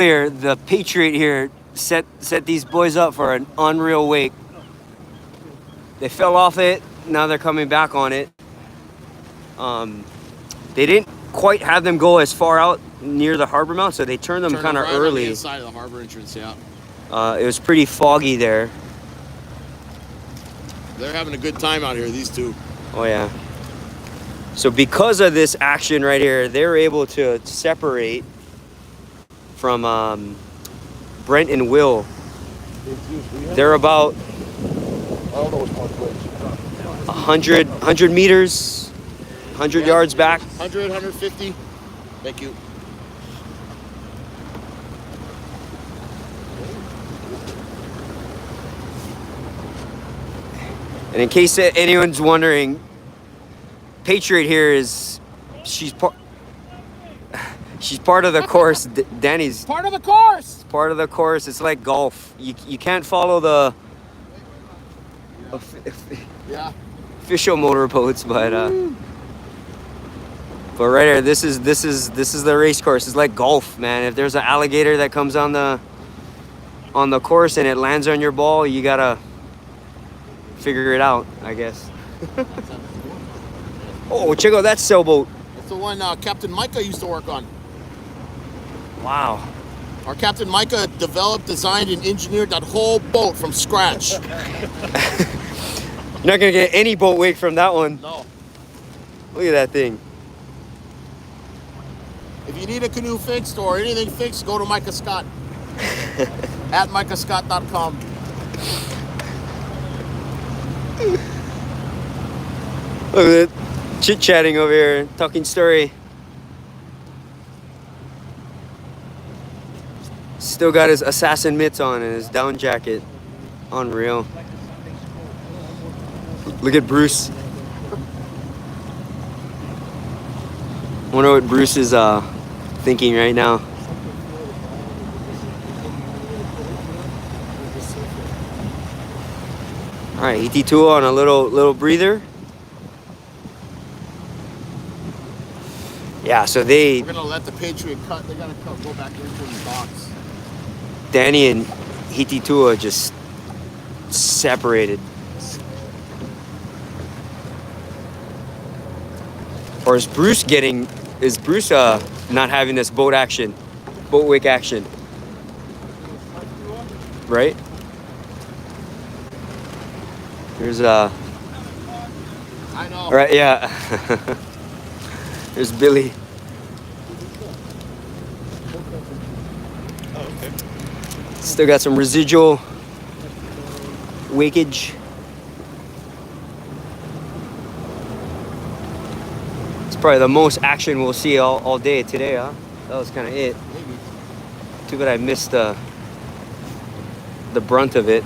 Here, the Patriot here set these boys up for an unreal wake. They fell off it. Now they're coming back on it. They didn't quite have them go as far out near the harbor mouth, so they turned them kind of right early. On the inside of the harbor entrance, yeah. It was pretty foggy there. They're having a good time out here, these two. Oh yeah. So because of this action right here, they're able to separate from Brent and Will. They're about 100 meters, 100 yards back. 100, 150. Thank you. And in case anyone's wondering, Patriot here is, she's part of the course. Danny's part of the course. Part of the course. It's like golf. You can't follow the official motorboats, but right here, this is the race course. It's like golf, man. If there's an alligator that comes on the course and it lands on your ball, you gotta figure it out, I guess. Oh, check out that sailboat. That's the one Captain Micah used to work on. Wow. Our Captain Micah developed, designed, and engineered that whole boat from scratch. You're not gonna get any boat wake from that one. No. Look at that thing. If you need a canoe fixed or anything fixed, go to Micah Scott. At micahscott.com. Look at it. Chit-chatting over here, talking story. Still got his assassin mitts on and his down jacket. Unreal. Look at Bruce. Wonder what Bruce is thinking right now. All right, ET2 on a little breather. Yeah, so we're gonna let the Patriot cut. They gotta go back into the box. Danny and Hititua just separated. Or is Bruce not having this boat wake action? Right? There's I know. Right, yeah. There's Billy. Oh, okay. Still got some residual wakeage. It's probably the most action we'll see all day today, huh? That was kind of it. Maybe. Too bad I missed the brunt of it.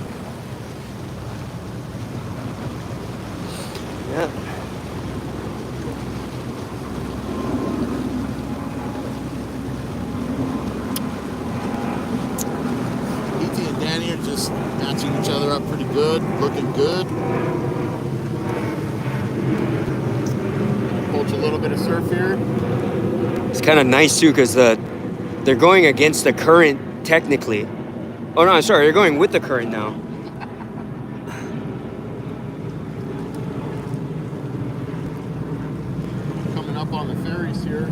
Yeah. E.T. and Danny are just matching each other up pretty good, looking good. Coach a little bit of surf here. It's kind of nice too because they're going against the current technically. Oh no, sorry, they're going with the current now. Coming up on the ferries here.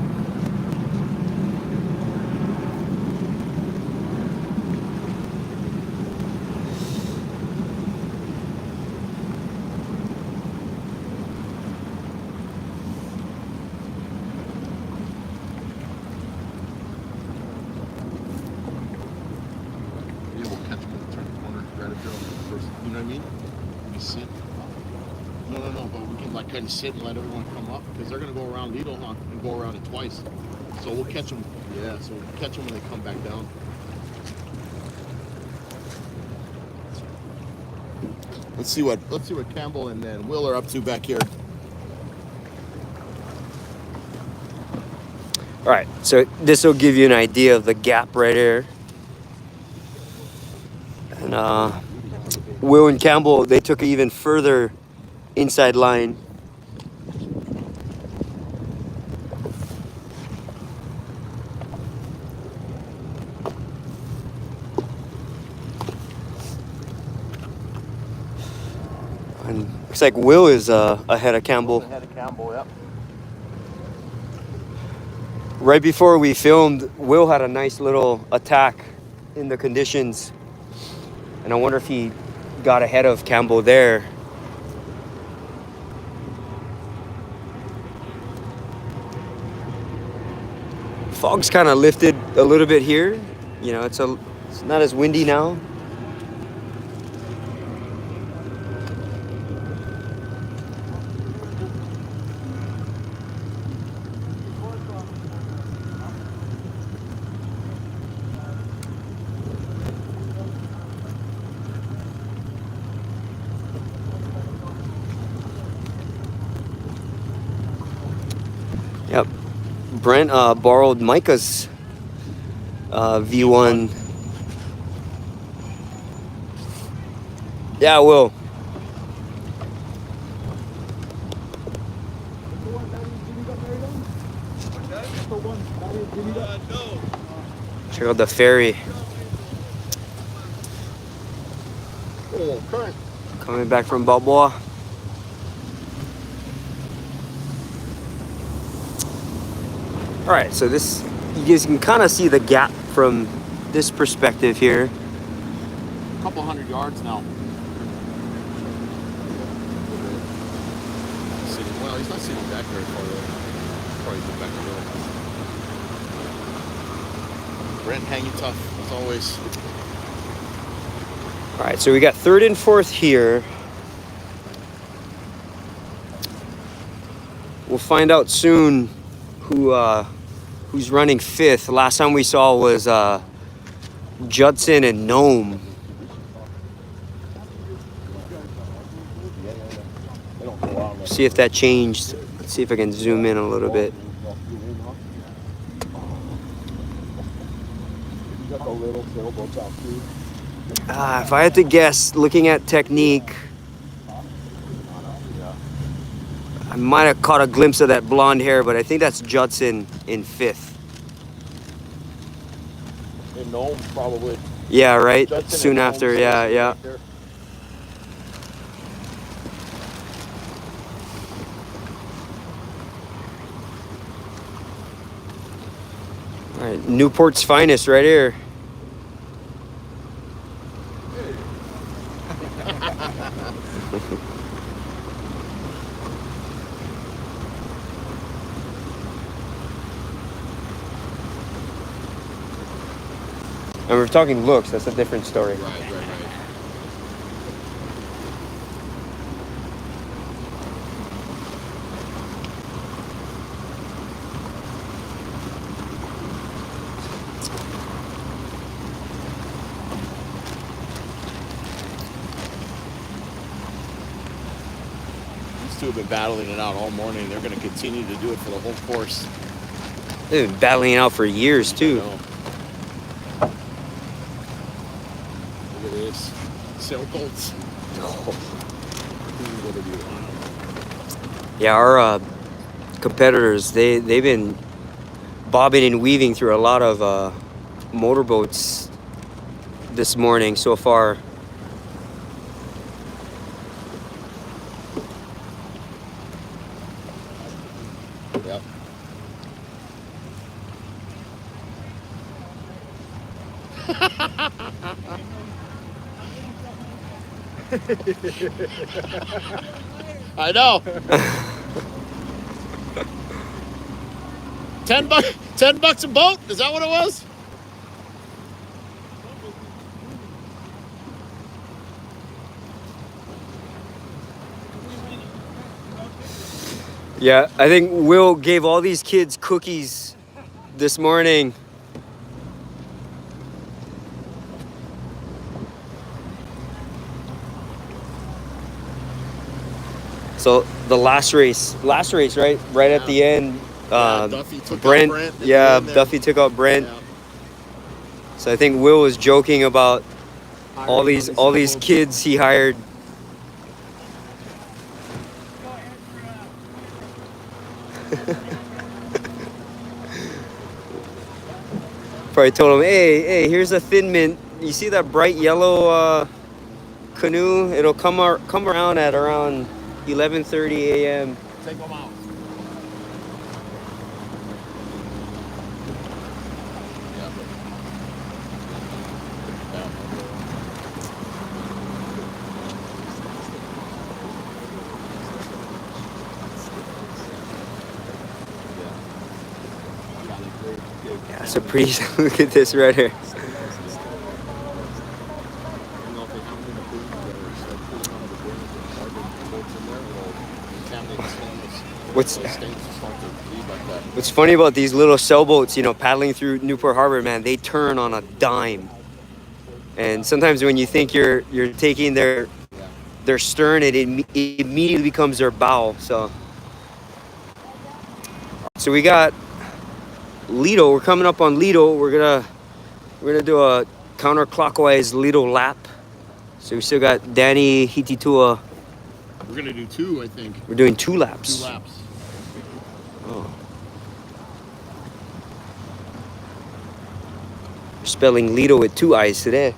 You know what I mean? We sit. No, but we can like kind of sit and let everyone come up because they're gonna go around Lido and go around it twice. So we'll catch them. Yeah, so we'll catch them when they come back down. Let's see what Campbell and then Will are up to back here. All right, so this will give you an idea of the gap right here. And Will and Campbell, they took it even further inside line. And looks like Will is ahead of Campbell. Ahead of Campbell, yep. Right before we filmed, Will had a nice little attack in the conditions. And I wonder if he got ahead of Campbell there. Fog's kind of lifted a little bit here. You know, it's not as windy now. Yep. Brent borrowed Micah's V1. Yeah, Will. Check out the ferry. Oh, current. Coming back from Balboa. All right, so this, you guys can kind of see the gap from this perspective here. A couple 100 yards now. Well, he's not sitting back very far though. Probably go back a little. Brent hanging tough, as always. All right, so we got third and fourth here. We'll find out soon who's running fifth. Last time we saw was Judson and Nome. See if that changed. Let's see if I can zoom in a little bit. If I had to guess, looking at technique, I might have caught a glimpse of that blonde hair, but I think that's Judson in fifth. In Nome, probably. Yeah, right? Judson Soon after, yeah. Right. All right, Newport's finest right here. And we're talking looks, that's a different story. Right. These two have been battling it out all morning. They're going to continue to do it for the whole course. They've been battling it out for years, too. Look at this. Sail bolts. Yeah, our competitors, they've been bobbing and weaving through a lot of motorboats this morning so far. Yep. I know. $10 a boat? Is that what it was? Yeah, I think Will gave all these kids cookies this morning. So the last race, right? Right at the end, Duffy took Brent. out Brent. Yeah, Duffy took out Brent. Yeah. So I think Will was joking about all these kids he hired. Probably told him, hey, here's a Thin Mint. You see that bright yellow canoe. It'll come around at around 11:30 a.m. Take them out. Yeah, so pretty. Look at this right here. What's What's funny about these little sailboats, you know, paddling through Newport Harbor, man, they turn on a dime. And sometimes when you think you're taking their stern, it immediately becomes their bow. So we got Lido. We're coming up on Lido. We're gonna do a counterclockwise Lido lap. So we still got Danny Hititua. We're gonna do 2, I think. We're doing 2 laps. 2 laps. Oh. We're spelling Lido with 2 I's today.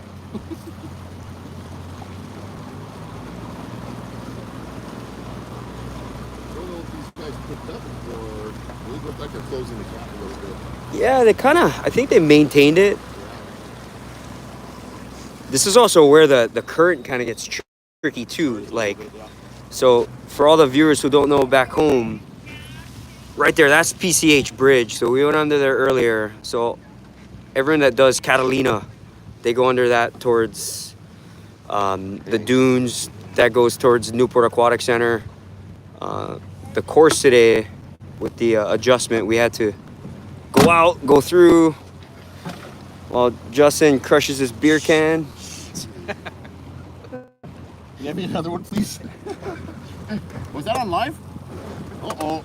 Yeah, they kind of, I think they maintained it. This is also where the current kind of gets tricky too. Like, so for all the viewers who don't know back home, right there, that's PCH Bridge. So we went under there earlier. So everyone that does Catalina, they go under that towards the dunes. That goes towards Newport Aquatic Center. The course today, with the adjustment, we had to go out, go through, while Justin crushes his beer can. Give me another one, please. Was that on live? Uh-oh.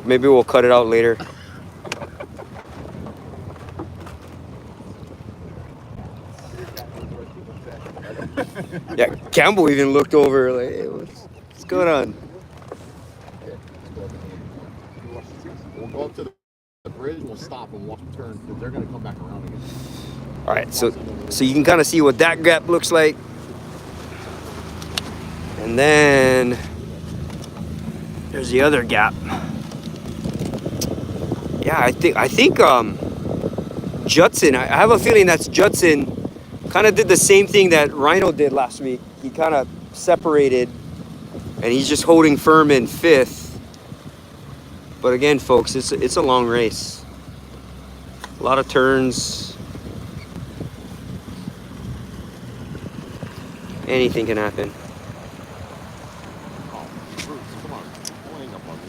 Maybe we'll cut it out later. Yeah, Campbell even looked over like, hey, what's going on? We'll go up to the bridge, we'll stop and watch them turn, because they're going to come back around again. All right, so you can kind of see what that gap looks like. And then there's the other gap. Yeah, I think Judson, I have a feeling that's Judson kind of did the same thing that Rhino did last week. He kind of separated and he's just holding firm in 5th. But again, folks, it's a long race. A lot of turns. Anything can happen. Oh, Bruce, come on. Don't hang up on me.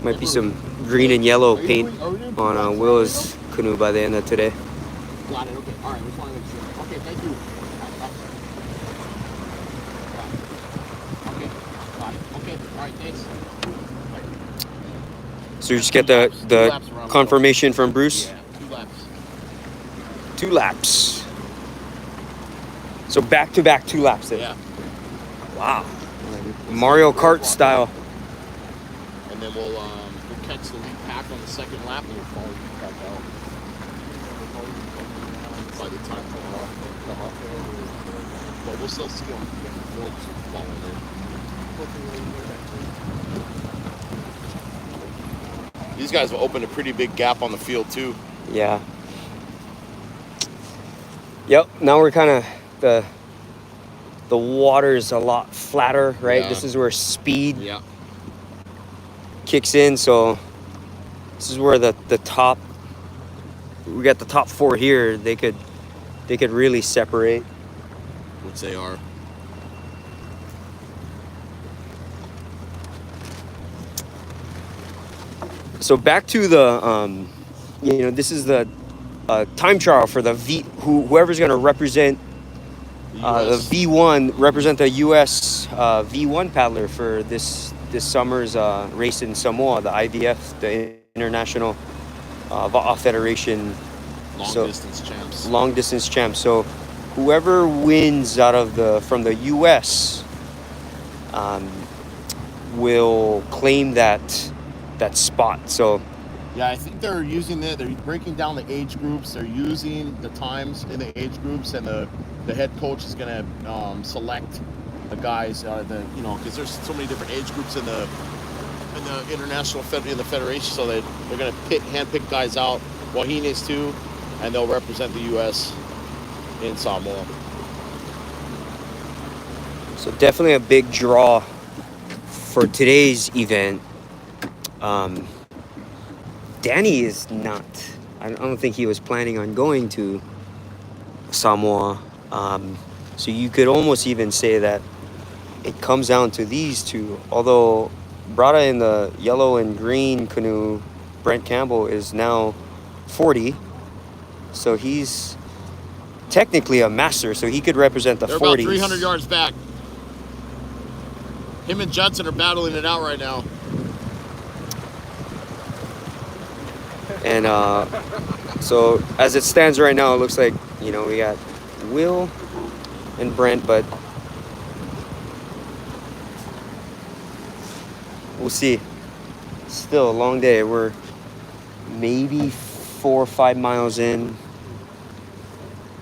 Might be some green and yellow paint on Will's canoe by the end of today. Got it, okay. All right, we just want to make sure. Okay, thank you. Okay, got it. Okay, all right, thanks. So you just get the confirmation from Bruce? Yeah, 2 laps. 2 laps. So back-to-back 2 laps then? Yeah. Wow. Mario Kart style. And then we'll catch the lead pack on the 2nd lap and we'll follow you back out. By the time we come up. But we'll still see them. We'll just follow in. These guys will open a pretty big gap on the field too. Yeah. Yep. Now we're kind of the water's a lot flatter, right? Yeah. This is where speed Yeah. kicks in. So this is where the top. We got the top 4 here. They could really separate. Which they are. So back to the, this is the time trial for the whoever's going to represent the V1, represent the U.S. V1 paddler for this summer's race in Samoa, the IVF, the International Va'a Federation. Long distance champs. Long distance champs. So whoever wins out of from the U.S. Will claim that spot. So Yeah, I think they're using it. They're breaking down the age groups. They're using the times in the age groups, and the head coach is gonna select the guys. Because there's so many different age groups in the international in the federation, so they're gonna handpick guys out. Joaquin is too, and they'll represent the U.S. in Samoa. So definitely a big draw for today's event. Danny is not. I don't think he was planning on going to Samoa. So you could almost even say that it comes down to these two. Although Brada in the yellow and green canoe, Brent Campbell, is now 40. So he's technically a master. So he could represent the 40s. They're about 300 yards back. Him and Judson are battling it out right now. And so as it stands right now, it looks like, we got Will and Brent, but we'll see. Still a long day. We're maybe 4 or 5 miles in.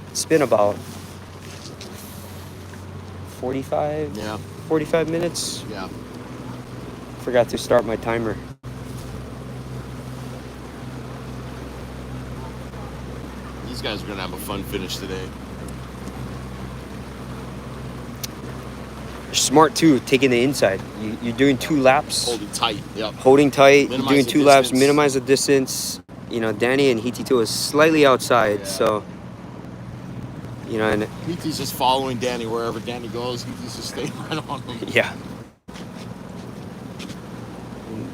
It's been about 45 minutes. Yeah. Forgot to start my timer. These guys are gonna have a fun finish today. You're smart too, taking the inside. You're doing 2 laps. Holding tight. Yep. Holding tight. Minimize you're doing the 2 laps. distance. Minimize the distance. Danny and Hitito is slightly outside, so. And Hiti's just following Danny wherever Danny goes. Hiti's just staying right on him. yeah.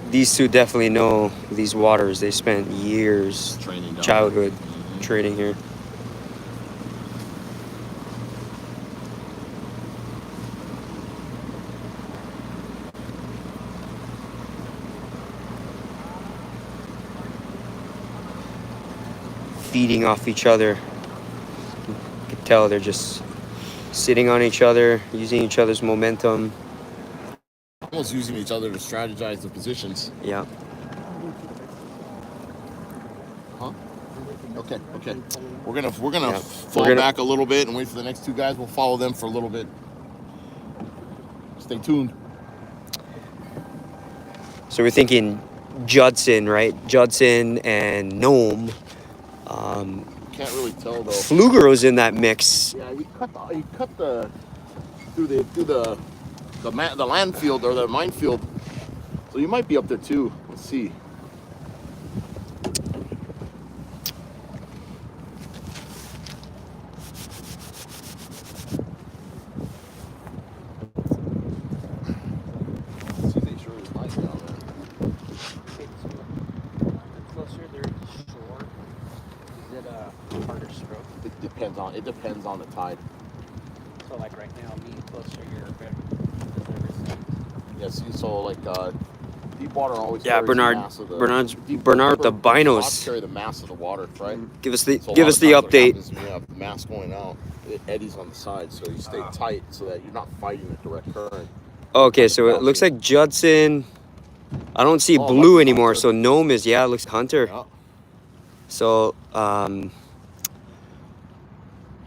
These two definitely know these waters. They spent years, Training down childhood, training here. Feeding off each other. You can tell they're just sitting on each other, using each other's momentum. Almost using each other to strategize the positions. Yeah. Huh? Okay. We're gonna fall back a little bit and wait for the next 2 guys. We'll follow them for a little bit. Stay tuned. So we're thinking Judson, right? Judson and Gnome. Can't really tell though. Flugero's in that mix. Yeah, you cut through the land field or the minefield. So you might be up there too. Let's see. It depends on the tide. So like right now, me closer, you're better. Yeah, see, so like deep water always Yeah, carries Bernard. the mass of the Bernard with the binos. rocks carry the mass of the water, right? Give us the So a lot of times what update. happens when you have mass going out, it eddies on the side, so you stay tight so that you're not fighting a direct current. Okay, so it looks like Judson. I don't see Oh, blue that's anymore, Hunter. so Gnome is, it looks Hunter. Yeah. So,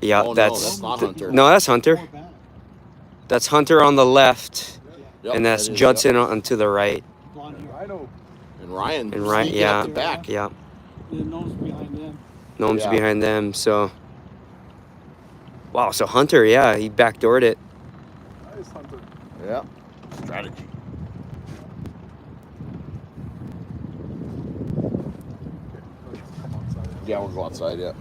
yeah, Oh, no, that's that's not Hunter. No, that's Hunter. That's Hunter on the left, Yep, and that's that is, Judson on to the right. And Ryan. And Ryan, sneaking yeah, up the back. yeah. The Gnome's behind them. Gnome's Yeah. behind them. So, wow. So Hunter, he backdoored it. Yeah. Strategy. Yeah, we'll go outside. Yeah.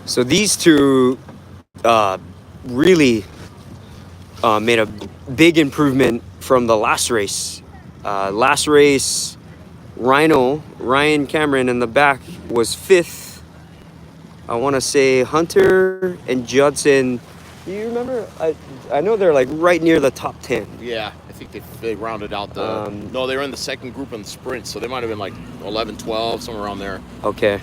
So these two really made a big improvement from the last race. Ryan Cameron in the back was 5th, I want to say Hunter and Judson. Do you remember? I know they're like right near the top 10. Yeah, I think they rounded out the. Um, No, they were in the second group in the sprint, so they might have been like 11, 12, somewhere around there. Okay.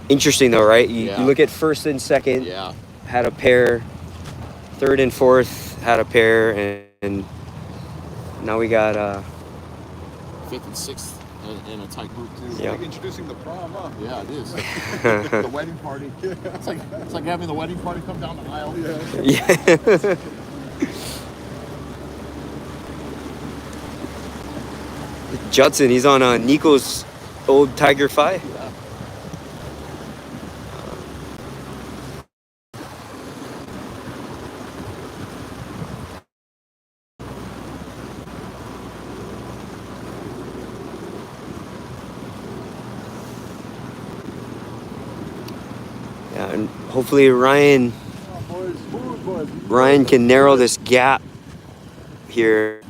Interesting though, right? You Yeah. look at first and second Yeah. had a pair, third and fourth had a pair, and now we got Fifth and sixth in a tight group too. Yeah. Like introducing the prom, huh? Yeah, it is. The wedding party. It's like having the wedding party come down the aisle. yeah. Judson, he's on Nico's old Tiger 5. Yeah. Yeah, and hopefully Ryan Boys, food, boys. Ryan can narrow this gap here.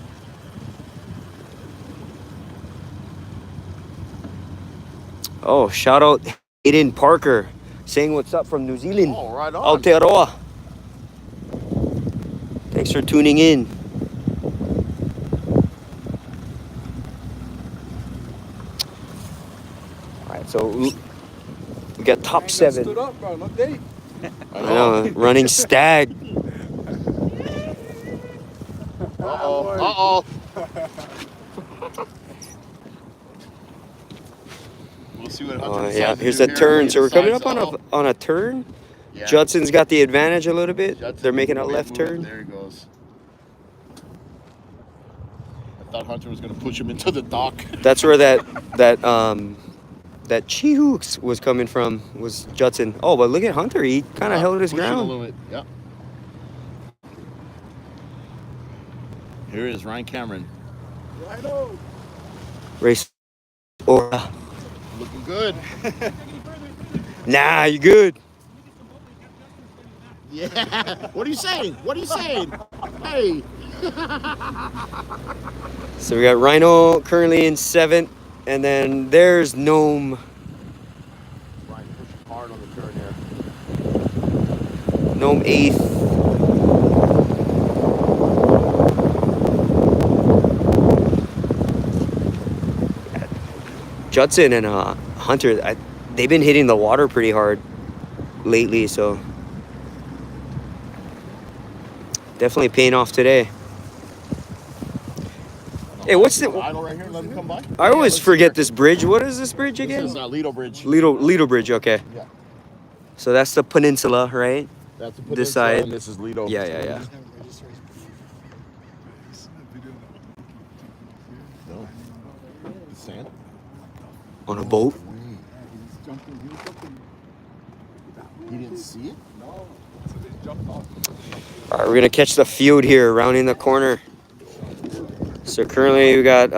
Oh, shout out Aiden Parker saying what's up from New Zealand. Oh, right on. Aotearoa. Thanks for tuning in. All right, so we got top Ain't seven. Stood up, bro. No date. I I know, running stag. Uh-oh. We'll see what Hunter decides Yeah, to here's do the here. turn. He So we're coming decides, up on a turn. Yeah. Judson's got the advantage a little bit. Judson They're making a made left move. turn. There he goes. I thought Hunter was going to push him into the dock. That's where that Chihooks was coming from, was Judson. Oh, but look at Hunter. He kind of held his Pushing a ground. little bit. Yep. Here is Ryan Cameron. Right on. Race. Aura. Looking good. Nah, you good. Yeah. What are you saying? What are you saying? Hey. So we got Rhino currently in 7th, and then there's Gnome. Ryan pushing hard on the turn here. Gnome 8th. Judson and Hunter, they've been hitting the water pretty hard lately, so definitely paying off today. Hey, what's the? Idle right here. Let him come by. I always forget this bridge. What is this bridge This again? is Lido Bridge. Lido Bridge. Okay. Yeah. So that's the peninsula, right? That's the This peninsula, side. and this is Lido. Yeah. No. The sand. On a boat. He's jumping. He was jumping. He didn't see it. No. So they jumped off. All right, we're gonna catch the field here, rounding the corner. So currently we got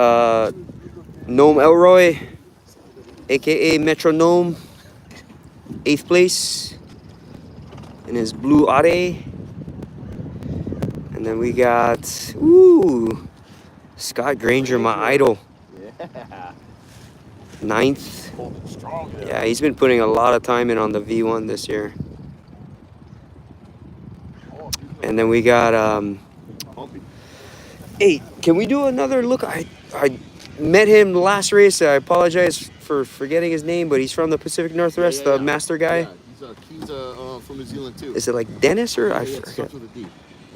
Gnome Elroy, aka Metronome, 8th place in his blue Are. And then we got Scott Granger, my idol, Yeah. 9th. Holding strong there. Yeah, he's been putting a lot of time in on the V1 this year. And then we got Bumpy. hey, can we do another look? I met him last race. I apologize for forgetting his name, but he's from the Pacific Northwest, Yeah. the master guy. Yeah, he's from New Zealand too. Is it like Dennis or I Yeah, it forget? starts with a D.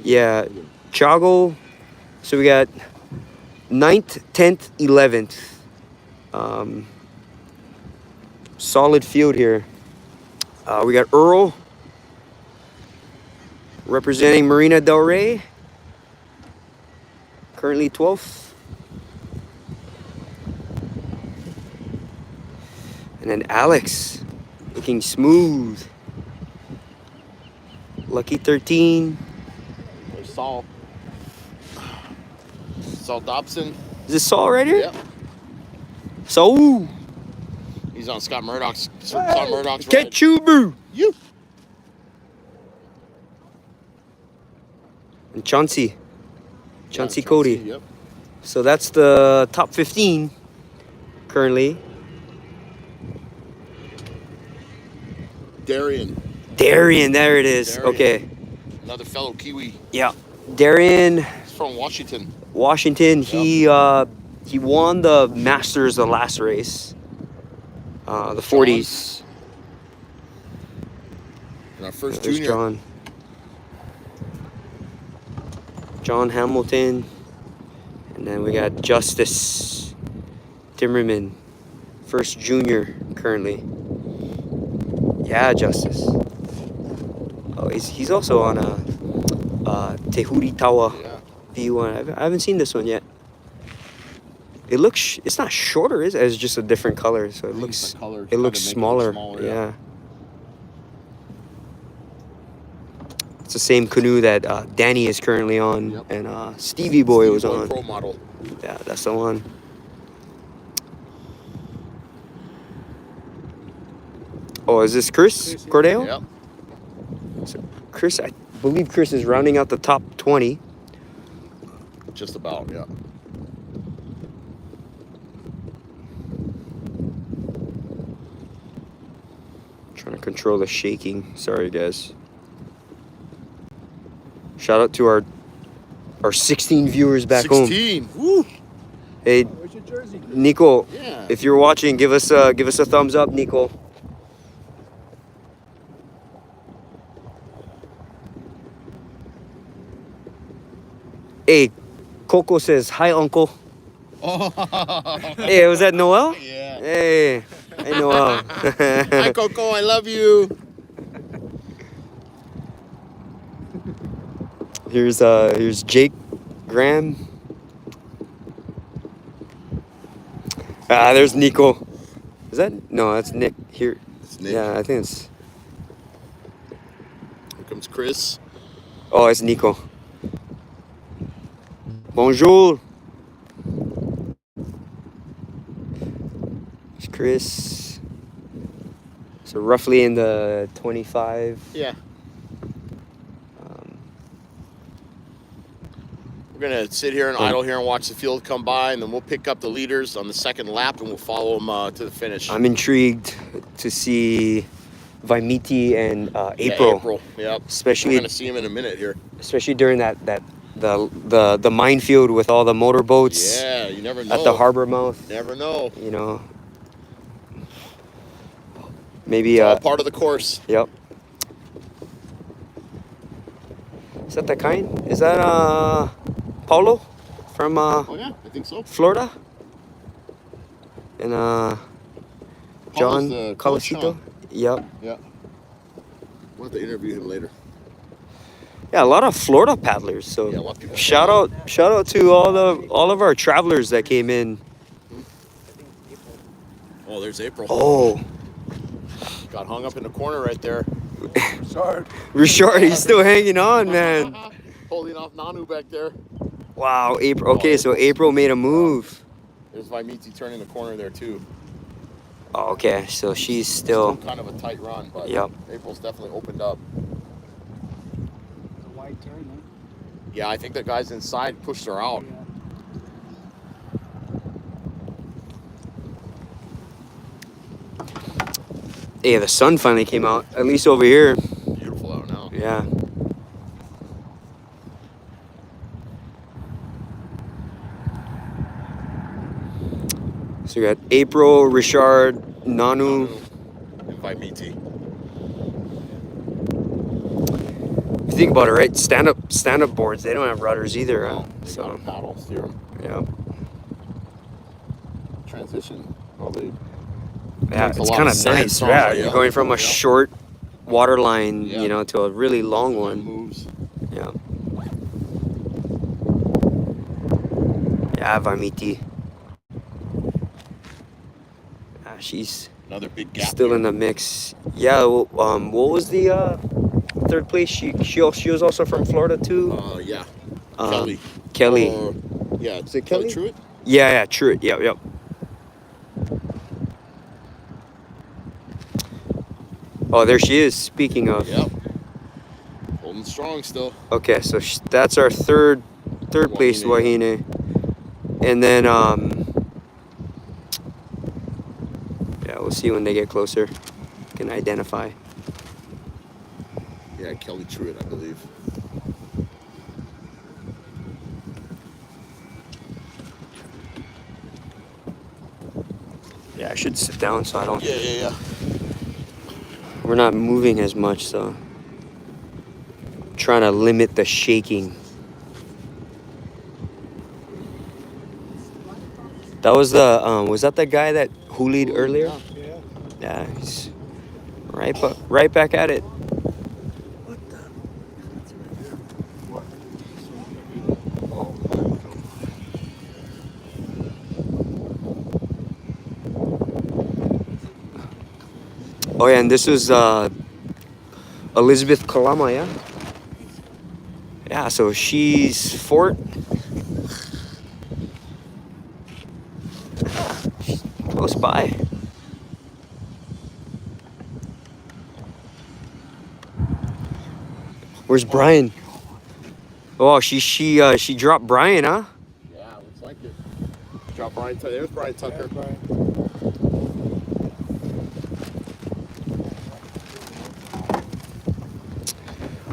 Yeah, Chago. So we got 9th, 10th, 11th. Solid field here. We got Earl representing Marina Del Rey. Currently 12th. And then Alex looking smooth. Lucky 13. There's Saul. Saul Dobson. Is this Saul right here? Yep. Saul. He's on Scott Murdoch's. Scott Murdoch's ride. Catch you, boo. You. And Chauncey. Yeah, Chauncey Cody. Yep. So that's the top 15. currently. Darian, Darian, there it is. Darian. Okay. another fellow Kiwi. Yeah. Darian, He's from Washington. Washington. He won the Masters the last race. The 40s. And our first There's junior. John Hamilton. And then we got Justice Timmerman. First junior currently. Yeah, Justice. Oh, he's also on a Tehuri Tawa Yeah. V1. I haven't seen this one yet. It looks, it's not shorter, is it? It's just a different color, so I it think looks, it's the color it kinda looks make it look smaller. smaller, Yeah. yeah. It's the same canoe that Danny is currently on, Yep. and Stevie Boy was on. Pro model. Yeah, that's the one. Oh, is this Chris Cordeo? Yep. So Chris, I believe Chris is rounding out the top 20. Just about, yeah. Trying to control the shaking. Sorry, guys. Shout out to our 16 viewers back home. 16. Woo. Hey, Where's your jersey? Nico, Yeah. if you're watching, give us a thumbs up, Nico. Hey, Coco says hi, Uncle. Oh. Hey, was that Noel? Yeah. Hey, hey, Noel. Hi, Coco. I love you. Here's Jake Graham. There's Nico. Is that no? That's Nick here. It's Nick. Yeah, I think it's. Here comes Chris. Oh, it's Nico. Bonjour. It's Chris. So roughly in the 25. Yeah. Um, We're going to sit here and idle here and watch the field come by, and then we'll pick up the leaders on the second lap, and we'll follow them to the finish. I'm intrigued to see Vaimiti and Yeah, April. April. Yep. Especially- We're going to see him in a minute here. Especially during the minefield with all the motorboats Yeah, you never know. at the harbor mouth. Never know. You know, maybe All part of the course. yep. Is that the kind? Is that Paulo from Oh, yeah, I think so. Florida? And John the coach, Colasito? huh? Yep. Yeah. We'll have to interview him later. Yeah, a lot of Florida paddlers. So Yeah, a lot of people shout out to all of our travelers that came in. Oh, there's April. Oh, Got hung up in the corner right there. Sorry. Richard, he's still hanging on, man. Holding off Nanu back there. Wow, April. Okay, so April made a move. There's Vaimiti turning the corner there too. Oh, okay, so she's still. kind of a tight run, but Yep. April's definitely opened up. It's a wide turn, huh? Yeah, I think the guys inside pushed her out. Yeah. Yeah, the sun finally came out. At least over here. Beautiful out now. Yeah. So we got April, Richard, Nanu. And Vaimiti. If you think about it, right? Stand up boards. They don't have rudders either. They got a So paddle steer 'em. yeah, Transition. Probably. yeah, Makes a it's lot kind of of sense, nice. huh? Yeah, Yeah. you're going from a Yeah. short water line, Yeah. you know, to a really long It one. moves. Yeah. Yeah, Vaimiti. She's Another big gap. still here. in the mix. Yeah. Well, what was the third place? She was also from Florida too. Yeah. Um, Kelly. Kelly. Or- yeah. Is it Kelly? Truitt? Yeah, true. Yep. Oh, there she is. Speaking of. Yep. Holding strong still. Okay, so that's our third place Wahine. Wahine, and then We'll see when they get closer. Can identify. Yeah, Kelly Truitt, I believe. Yeah, I should sit down so I don't. Yeah. We're not moving as much, so trying to limit the shaking. That was the was that the guy that hoolied earlier? Yeah. Yeah, he's right back at it. Oh yeah, and this was Elizabeth Kalama, yeah? Yeah, so she's Fort. She's close by. Where's Brian? Oh, she dropped Brian, huh? Yeah, looks like it. Drop Brian Tucker. There's Brian Tucker.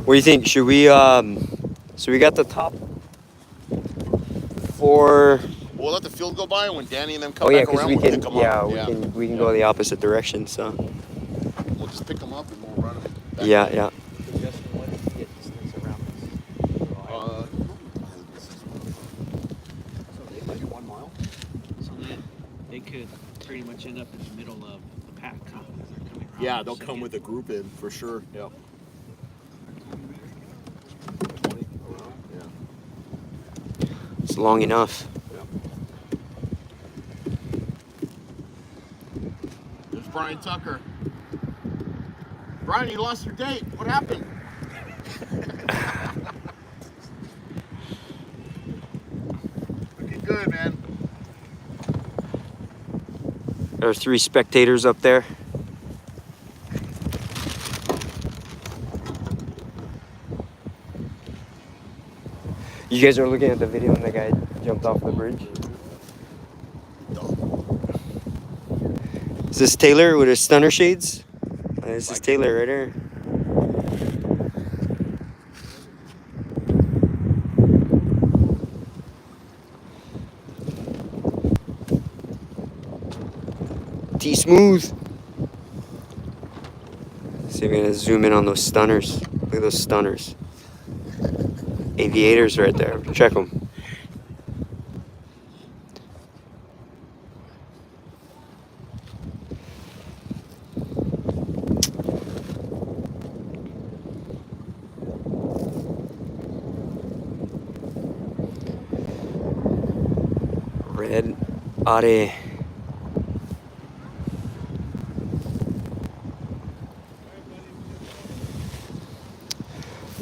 What do you think? Should we so we got the top 4. We'll let the field go by, and when Danny and them come Oh yeah, back because around, we we'll can pick them yeah, up. we can go the opposite direction, so We'll just pick them up and we'll run them. Back yeah. So Justin, when did you get these things around us? So maybe 1 mile. So then they could pretty much end up in the middle of the pack. Huh? They're coming around Yeah, us they'll come again. with a group in for sure. Yep. 20 around. Yeah. It's long enough. There's Brian Tucker. Brian, you lost your date. What happened? Looking good, man. There are 3 spectators up there. You guys are looking at the video when the guy jumped off the bridge. Is this Taylor with his stunner shades? This is Taylor right here. T Smooth. See if we're gonna zoom in on those stunners. Look at those stunners. Aviators right there. Check them. Red Are.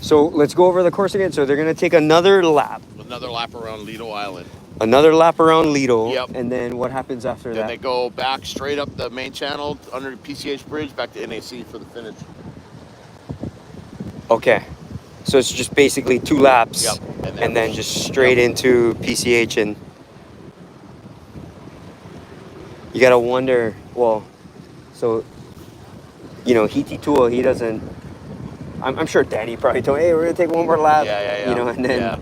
So let's go over the course again. So they're gonna take another lap. Another lap around Lido Island. Another lap around Lido. Yep. And then what happens after Then that? they go back straight up the main channel under the PCH bridge back to NAC for the finish. Okay. So it's just basically 2 laps. Yep. And then just straight into PCH, and you gotta wonder, well, so Hiti Tua, he doesn't, I'm sure Danny probably told me, hey, we're gonna take 1 more lap. Yeah. And then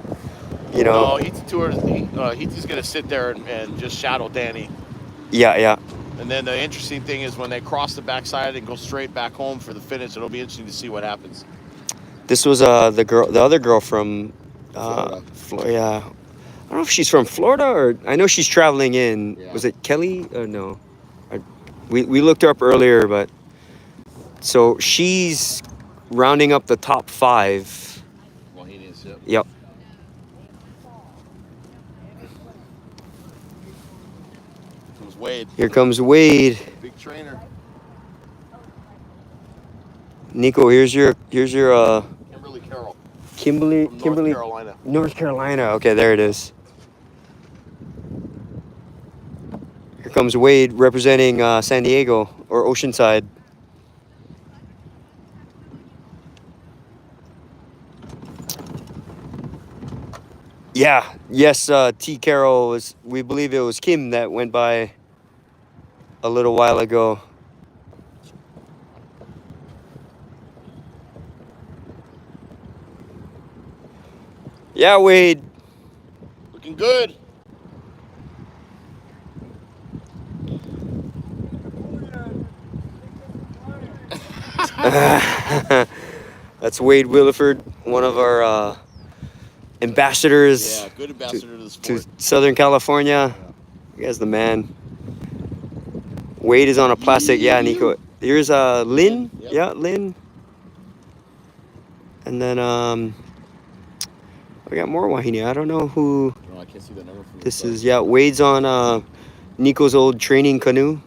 Yeah. No, Hiti's gonna sit there and just shadow Danny. Yeah. And then the interesting thing is when they cross the backside and go straight back home for the finish, it'll be interesting to see what happens. This was the other girl from Florida. Yeah. I don't know if she's from Florida or I know she's traveling in. Yeah. Was it Kelly? Or no. We looked her up earlier, but so she's rounding up the top 5. Well, he is. Yep. Yep. Comes Wade. Here comes Wade. Big trainer. Nico, here's your Kimberly Carroll. Kimberly From North Carolina. North Carolina. Okay, there it is. Here comes Wade representing San Diego or Oceanside. Yeah. Yes. T. Carroll was. We believe it was Kim that went by a little while ago. Yeah, Wade. Looking good. That's Wade Williford, one of our ambassadors Yeah, good ambassador to the to sport. Southern California. You guys the man. Wade is on a plastic. Yeah, Nico. Here's Lynn. Yep. Yeah, Lynn. And then we got more Wahine. I don't know who No, I can't see the number from this is. Yeah, Wade's on Nico's old training canoe.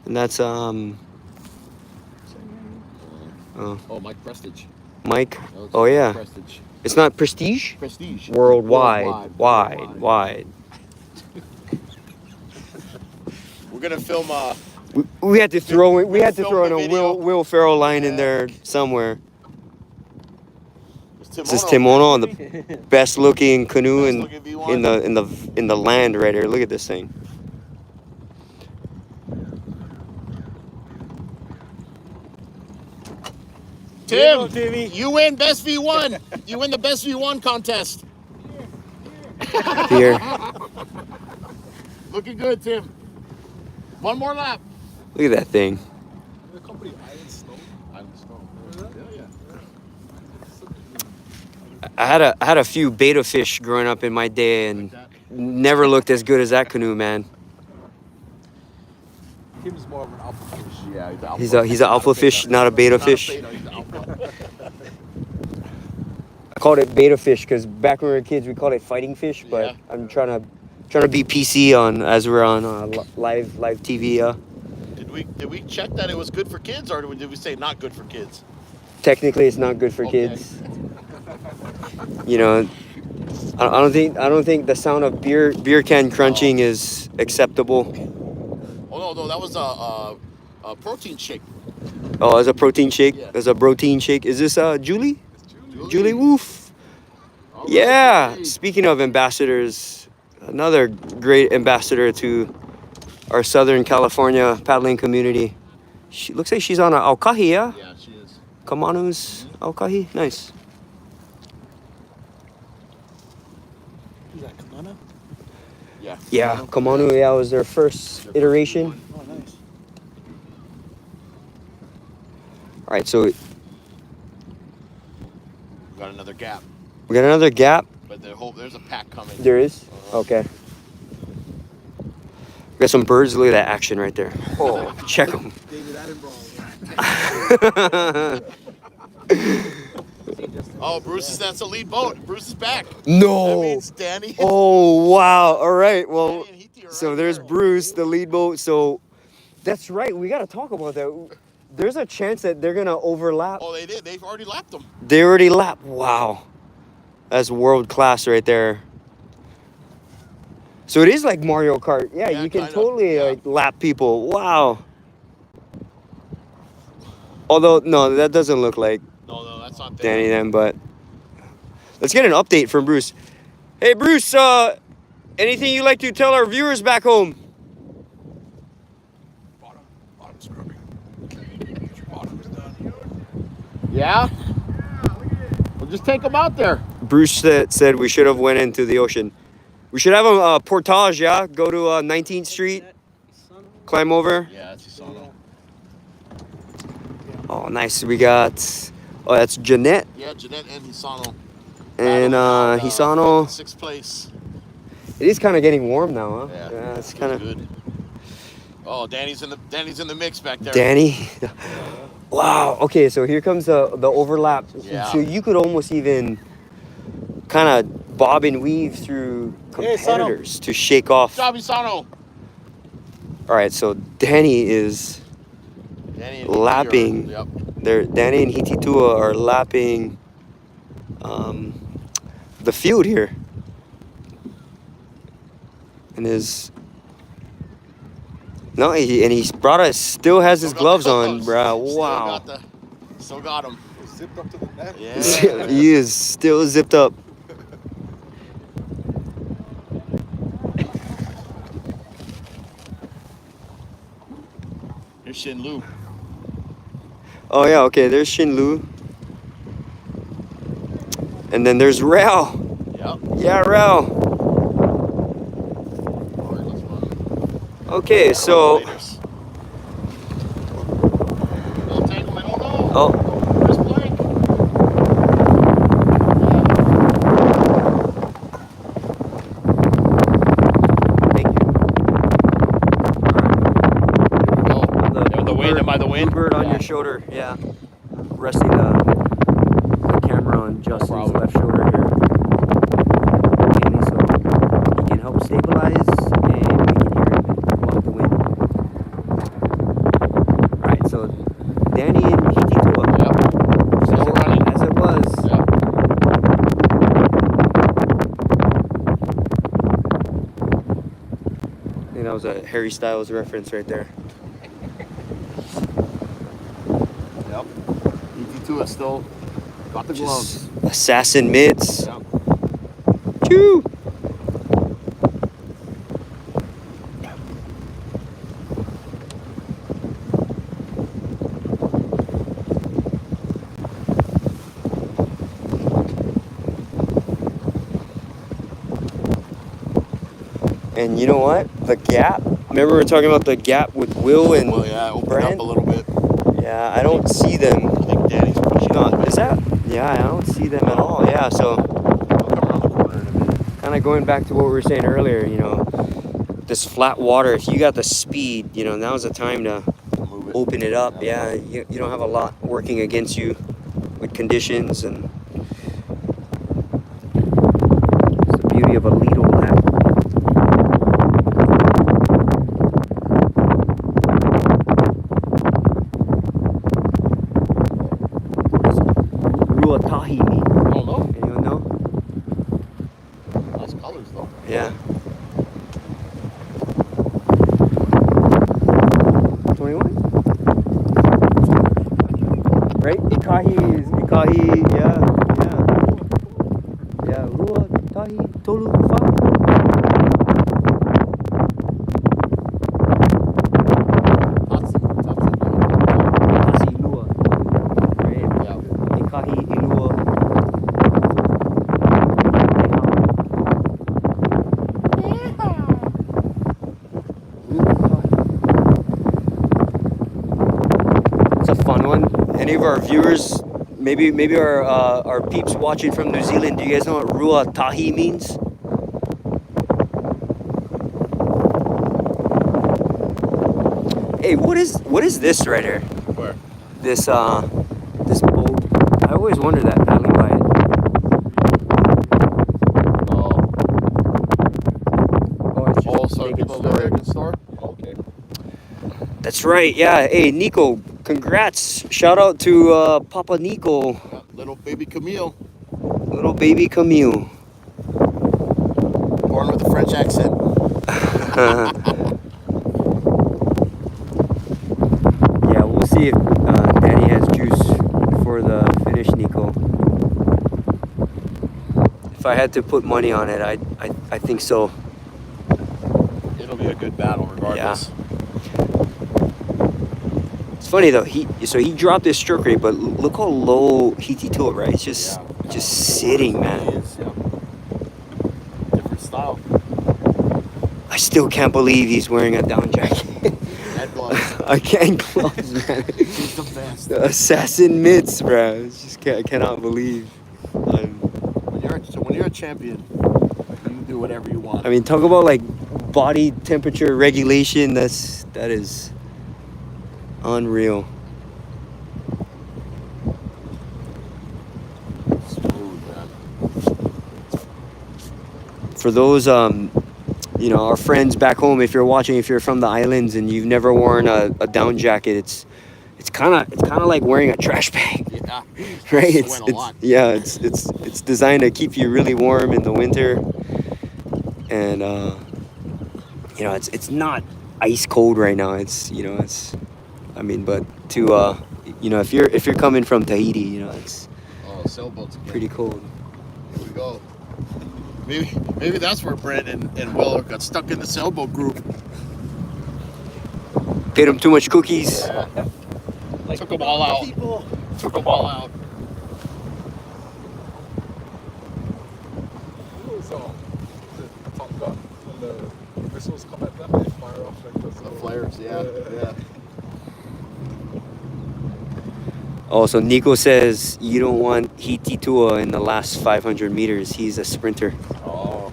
And that's Oh, Mike Prestige. Mike. That looks Oh like yeah. Prestige. It's not Prestige. Prestige. Worldwide. Wide. We're gonna film. We had to throw in. We had to Film throw in the a video. Will Ferrell line in Yeah. there somewhere. This This is Timono on the best looking canoe Best in looking V1. in the land right here. Look at this thing. Tim, you win best V1. You win the best V1 contest. Here. Looking good, Tim. One more lap. Look at that thing. The company Island Snow. Island Snow. Yeah. I had a few beta fish growing up in my day and never looked as good as that canoe, man. Tim's more of an alpha fish. Yeah, He's an alpha fish, not a beta fish. I called it beta fish because back when we were kids we called it fighting fish, but Yeah. I'm trying to be PC on as we're on live TV. Did we check that it was good for kids, or did we say not good for kids? Technically, it's not good for Okay. kids. You know, I don't think the sound of beer can crunching is acceptable. Oh no, that was a protein shake. Oh, as a protein shake. Yeah. As a protein shake. Is this Julie? Julie. Julie Woof. All right, Yeah. Julie. Speaking of ambassadors, another great ambassador to our Southern California paddling community. She looks like she's on an Aukahi, yeah? Yeah, she is. Kamanu's Aukahi. Nice. Is that Kamana? Yeah. Yeah, Kamanu, yeah, was their first iteration. Oh, nice. All right, so We got another gap, we got another gap. but there's a pack coming. There is? Okay. We got some birds. Look at that action right there. Oh, check them. David Attenborough. Oh, that's the lead boat. Bruce is back. That No. means Danny. Oh, wow. All right. Well, Danny and Hiti are so right there's there. Bruce, the lead boat. So that's right. We got to talk about that. There's a chance that they're going to overlap. Oh, they did. They've already lapped them. They already lapped. Wow. That's world class right there. So it is like Mario Kart. Yeah, Yeah, you can kinda, totally yeah. like lap people. Wow. Although, no, that doesn't look like No, that's not Danny them. then, but let's get an update from Bruce. Hey, Bruce, anything you'd like to tell our viewers back home? Bottom scrubbing. Bottom's done. Yeah. We'll just take them out there. Bruce said we should have went into the ocean. We should have a portage, yeah? Go to 19th Street, climb over. Yeah, that's Hisano. Oh, nice. We got, that's Jeanette Yeah, Jeanette and Hisano. and Hisano. 6th place. It is kind of getting warm now, huh? Yeah, It's kind of good. Oh, Danny's in the mix back there. Danny. Wow. Okay, so here comes the overlap. Yeah. So you could almost even kind of bob and weave through Hey, Sano. competitors to shake off. Good job, Hisano. All right, so Danny is Danny and Hiti lapping. Yep. Danny and Hititua are lapping the field here. And he's brought us, still has his gloves on, bro. Wow. Still got him. Zipped up to the neck. Yeah. He is still zipped up. Here's Shin Lu. Oh yeah, okay, there's Shin Lu. And then there's Rel. Yep. Yeah, Rel. All right, let's run. Okay, so Laters. I'll take him. I don't know. oh, Where's Blake? thank you. Oh, The the wind. Am I the wind? Bluebird on Yeah. your shoulder. Yeah. Resting the camera on Justin's problem. left shoulder here. Okay, so he can help stabilize and we can hear him block the wind. Alright, so Danny and Hititua. Yep. Still running. As it was. Yep. I think that was a Harry Styles reference right there. Yep. ET2 is still got the gloves. Just assassin mitts. Yep. Choo! And you know what? The gap. Remember we were talking about the gap with Will and Well, yeah, open Brent? up a little bit. Yeah, I don't see them. I think Danny's pushing No, a little bit. is that? Yeah, I don't see them at all. Yeah, so I'll come around the corner in a minute. kind of going back to what we were saying earlier, you know, this flat water, if you got the speed, you know, now's the time to Move it. open it up. Yeah, you don't have a lot working against you with conditions, and it's the beauty of a Lido lap. Ruatahi mean? I don't know. Anyone know? Nice colors though. Yeah. 21? Right? Ikahi, yeah. Yeah, Rua, Tahi, Tolu, Fa. Tasi, Lua. Right? Yeah. Ikahi, Ilua. It's a fun one. Any of our viewers, maybe our peeps watching from New Zealand, do you guys know what Rua Tahi means? Hey, what is this right here? Where? This boat. I always wonder that paddling by it. Oh, it's just Also, naked people store. there can store. Okay. That's right. Yeah. Hey, Nico, congrats. Shout out to Papa Nico, Yeah, little baby Camille, little baby Camille. born with a French accent. Yeah, we'll see if Danny has juice for the finish, Nico. If I had to put money on it, I think so. It'll be a good battle regardless. It's funny though. He dropped his stroke rate, but look how low Hiti to it, right? It's just sitting, man. It is, yeah. Different style. I still can't believe he's wearing a down jacket. Head gloves. I can't gloves, man. He's the best. The assassin mitts, bro. It's just I cannot believe. When you're a champion, you do whatever you want. I mean, talk about like body temperature regulation. That is unreal. Smooth, man. For those you know, our friends back home, if you're watching, if you're from the islands and you've never worn a down jacket, it's kind of like wearing a trash bag. Yeah. Right? Sweat a lot. Yeah, it's designed to keep you really warm in the winter, and you know, it's not ice cold right now. It's, you know, I mean, but to you know, if you're coming from Tahiti, you know, it's Oh, sailboats again. pretty cold. Here we go. Maybe that's where Brent and Will got stuck in the sailboat group. Paid them too much cookies. Took them all out. Took them all out. missiles come at them, they fire off like those The little- flares, yeah. Oh, so Nico says you don't want Hititua in the last 500 meters. He's a sprinter. Oh.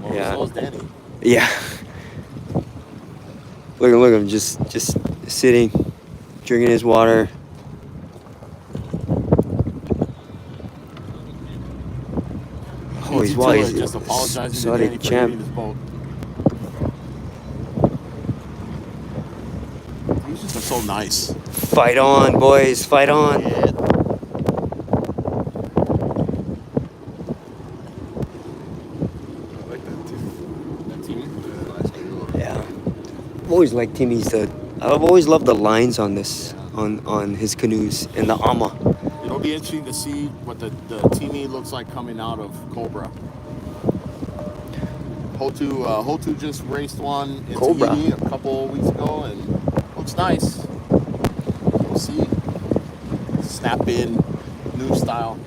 Well, Yeah. so is Danny. Yeah. Look at him, just sitting, drinking his water. Oh, he's wild. He's just apologizing to sorry, Danny for champ. hitting his boat. These just are so nice. Fight on, boys, fight on. Yeah. I like that too. That team. Yeah. I've always liked Timmy's. I've always loved the lines on this, on his canoes and the ama. It'll be interesting to see what the teamy looks like coming out of Cobra. Hotu just raced one in Cobra. Tahiti a couple weeks ago and looks nice. We'll see. Snap in, new style.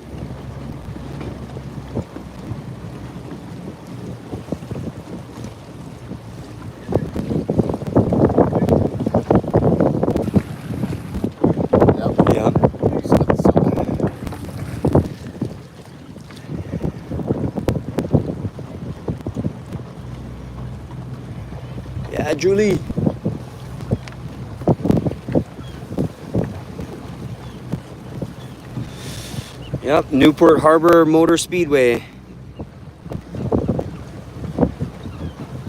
Yep. Yeah. Just got the sun. Yeah, Julie. Yep, Newport Harbor Motor Speedway.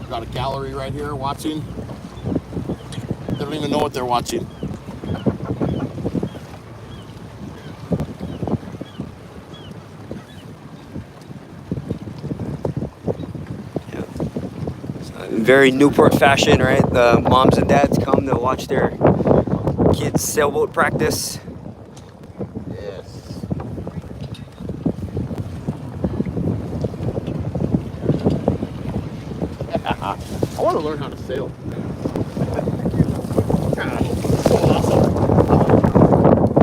Got a gallery right here watching. They don't even know what they're watching. Very Newport fashion, right? The moms and dads come to watch their kids sailboat practice. Yes. I want to learn how to sail. So awesome.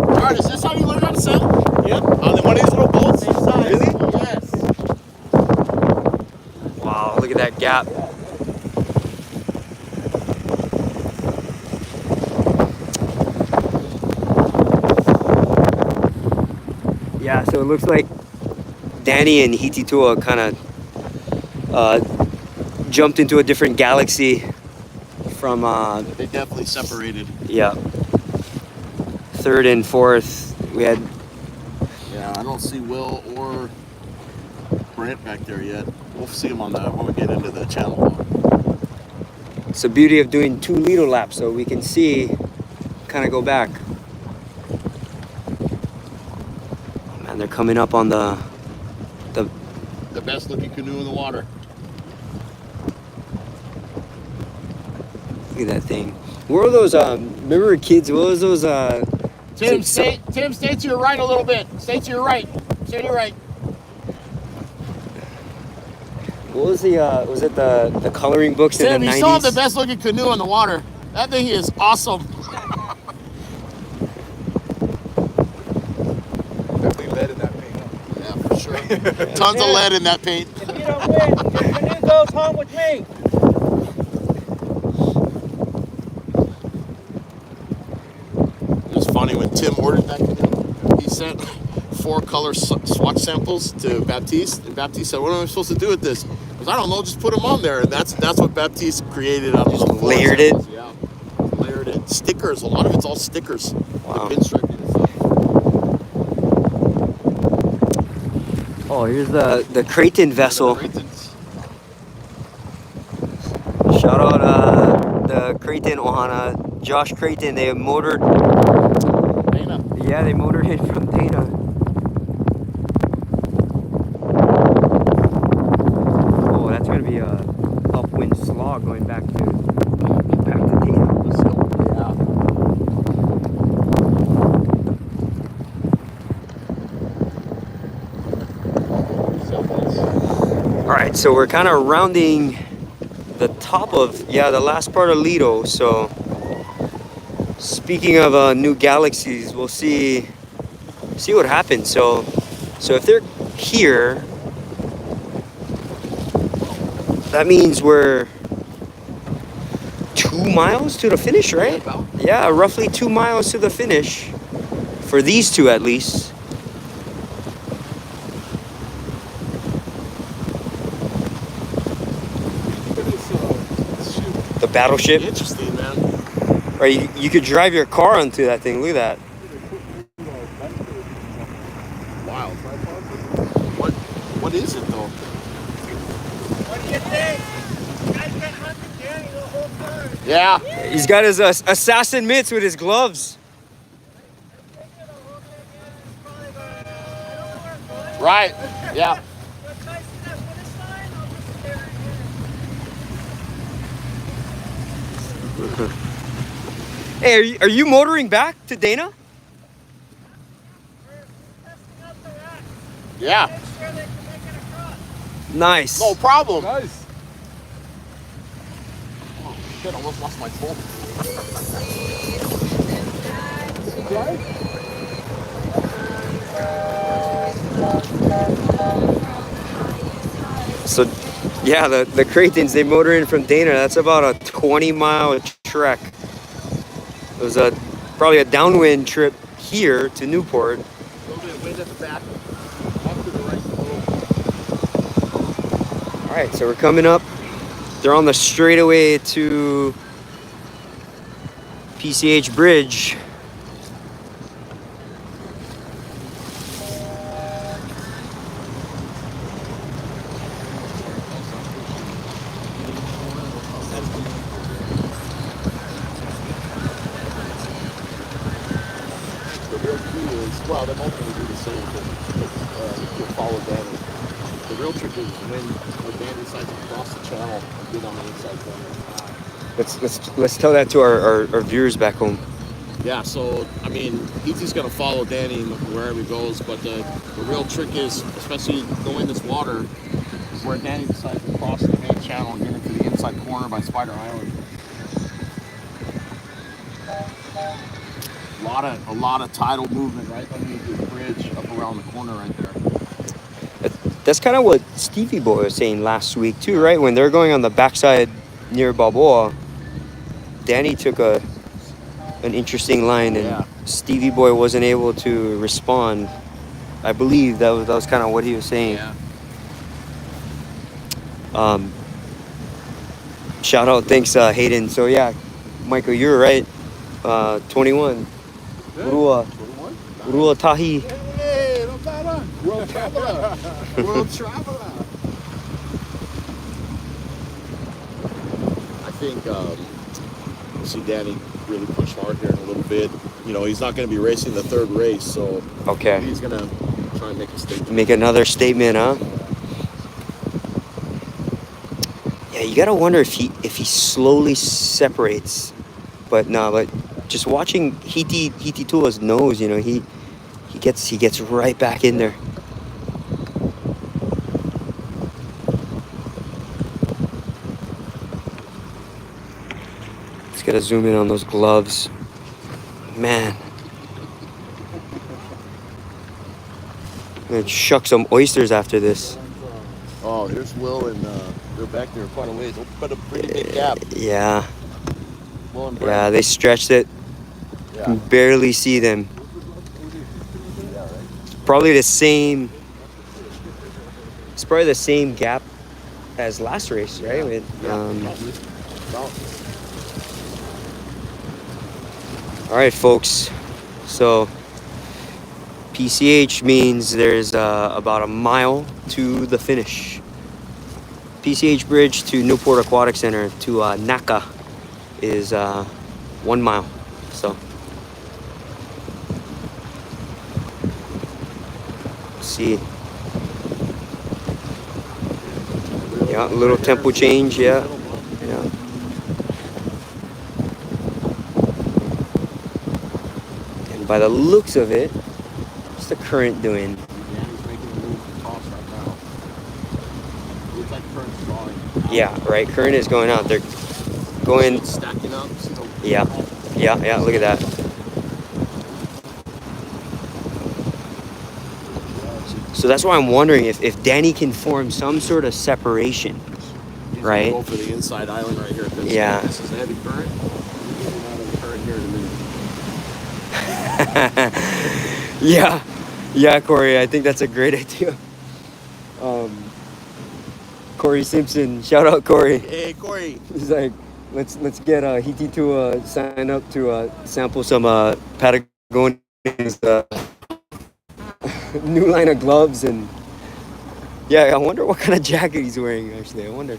Alright, is this how you learn how to sail? Yep. On one of these little boats? Same size. Really? Yes. Wow, look at that gap. Yeah, so it looks like Danny and Hititua kind of jumped into a different galaxy from, They definitely separated. yeah, third and fourth. We had, Yeah, I don't see Will or Brent back there yet. We'll see them on when we get into the channel. it's the beauty of doing 2 Lido laps, so we can see, kind of go back. Oh, man, they're coming up on the The best looking canoe in the water. look at that thing. What were those? Remember kids? What was those? Tim, So- stay to your right a little bit. Stay to your right. Stay to your right. What was the? Was it the coloring books Tim, in the you saw the 90s? best looking canoe in the water. That thing is awesome. Definitely lead in that paint. Yeah, for sure. Tons of lead in that paint. If you don't win, your canoe goes home with me. It was funny when Tim ordered that canoe. He sent 4 color swatch samples to Baptiste, and Baptiste said, "What am I supposed to do with this?" He goes, "I don't know. Just put them on there." And that's what Baptiste created out of Just those 4 layered it? samples. Yeah, layered it. Stickers. A lot of it's all stickers. Wow. The pinstriping and stuff. Oh, here's the Creighton vessel. Creighton's. Shout out the Creighton Ohana, Josh Creighton. They motored. Dana. Yeah, they motored it from Dana. Oh, that's gonna be a upwind slog going back to Dana. Yeah. All right, so we're kind of rounding the top of, the last part of Lido. So speaking of new galaxies, we'll see what happens. So if they're here, that means we're 2 miles to the finish, right? About. Yeah, roughly 2 miles to the finish. For these two, at least. Look at this ship. The battleship. Interesting, man. Or you could drive your car onto that thing. Look at that. Wild. What is it though? What do you think? You guys been hunting Danny the whole time. Yeah. He's got his assassin mitts with his gloves. Right. Yeah. Hey, are you motoring back to Dana? Yeah. Nice. No problem. Nice. Oh, shit, I almost lost my phone. So, yeah, the Creightons, they motor in from Dana. That's about a 20-mile trek. It was probably a downwind trip here to Newport. A little bit of wind at the back. Off to the right. All right, so we're coming up. They're on the straightaway to PCH Bridge. The real key is, well, they're both going to do the same thing. You'll follow Danny. The real trick is when Danny decides to cross the channel and get on the inside corner. Let's tell that to our viewers back home. Yeah, so, I mean, he's just going to follow Danny wherever he goes, but the real trick is, especially going this water, is where Danny decides to cross the main channel and get into the inside corner by Spider Island. A lot of tidal movement right underneath the bridge up around the corner right there. That's kind of what Stevie Boy was saying last week too, right? When they're going on the backside near Balboa, Danny took an interesting line, and Yeah. Stevie Boy wasn't able to respond. I believe that was kind of what he was saying. Yeah. Shout out, thanks Hayden. So yeah, Michael, you're right. 21. Urua 21? Urua Tahi. Hey, no bad. World traveler. World traveler. I think we'll see Danny really push hard here in a little bit. You know, he's not going to be racing the third race, so Okay. he's going to try and make a statement. Make another statement, huh? Yeah, you gotta wonder if he slowly separates, but just watching Hiti Tua's nose, you know, he gets right back in there. Just gotta zoom in on those gloves, man. I'm gonna shuck some oysters after this. Oh, here's Will and they're back there quite a ways. But a pretty big gap. Yeah, Will and yeah, Brent. they stretched it. Yeah. Can barely see them. Yeah, right. Probably the same. It's probably the same gap as last race, right? With, all right, folks. So PCH means there's about a mile to the finish. PCH Bridge to Newport Aquatic Center to Naka is 1 mile. So see. Yeah, a little tempo change, yeah. Yeah. And by the looks of it, what's the current doing? Danny's making a move to toss right now. Looks like current's drawing. Yeah, right. Current is going out. They're going. It's stacking up. So Yeah. Look at that. So that's why I'm wondering if Danny can form some sort of separation. He's Right. gonna go for the inside island right here. 'Cause Yeah. This is a heavy current. We're getting out of the current here in a minute. Yeah, Corey. I think that's a great idea. Corey Simpson, shout out Corey. Hey, Corey. He's like, let's get Hiti to sign up to sample some Patagonia's new line of gloves, and yeah, I wonder what kind of jacket he's wearing. Actually, I wonder.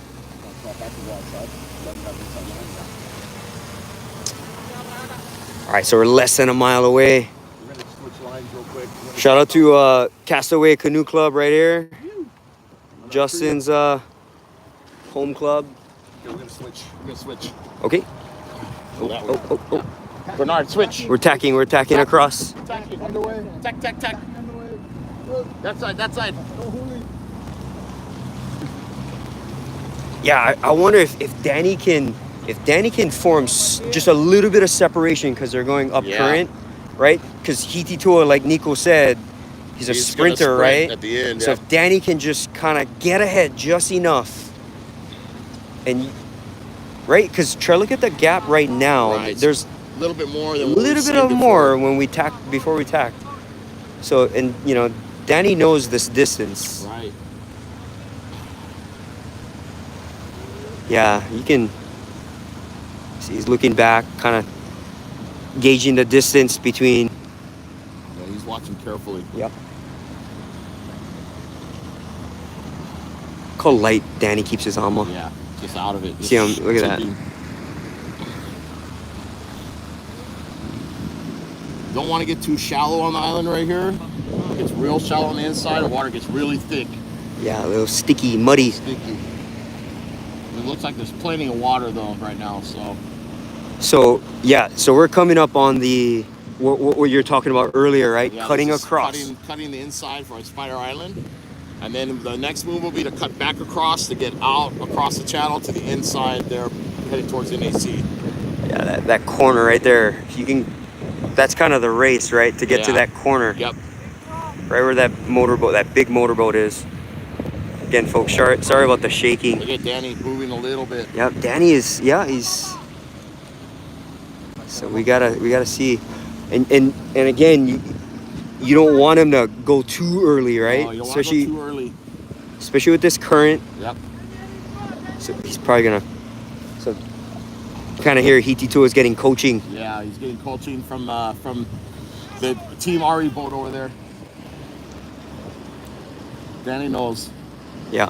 All right, so we're less than a mile away. We're gonna switch lines real quick. Shout out to Castaway Canoe Club right here. Justin's home club. Okay, we're gonna switch. Okay. That way. Oh. Bernard, switch. We're tacking across. Tack, underway. Tack. That side. Yeah, I wonder if Danny can form just a little bit of separation because they're going up Yeah. current, right? Because Hiti Tua, like Nico said, he's a He's gonna sprinter, sprint right? at the end, So yeah. if Danny can just kind of get ahead just enough, and right, because try look at the gap right now. Right. There's A little bit more a than what we've little bit seen of before. more when we before we tacked. So, and you know, Danny knows this distance. Right. Yeah, you can see he's looking back, kind of gauging the distance between. Yeah, he's watching carefully. Yep. Look how light Danny keeps his armor. Yeah, just out of it. See him, look at that. tipping. Don't want to get too shallow on the island right here. It gets real shallow on the inside. The water gets really thick, Yeah, a little sticky, muddy. sticky. It looks like there's plenty of water though right now. So So yeah, so we're coming up on the what you're talking about earlier, right? yeah, Cutting this is across. cutting the inside for Spider Island, and then the next move will be to cut back across to get out across the channel to the inside there, heading towards NAC. Yeah, that corner right there. You can. That's kind of the race, right? To get to Yeah. that corner, Yep. right where that motorboat, that big motorboat is. Again, folks, sorry about the shaking. Look at Danny moving a little bit. Yep, Danny is. Yeah, he's. So we gotta see, and again, you don't want him to go too early, right? Oh, you don't want to go too early. Especially with this current. Yep. So he's probably gonna. So kind of hear Hiti Tua is getting coaching. Yeah, he's getting coaching from the Team Ari boat over there. Danny knows. Yeah.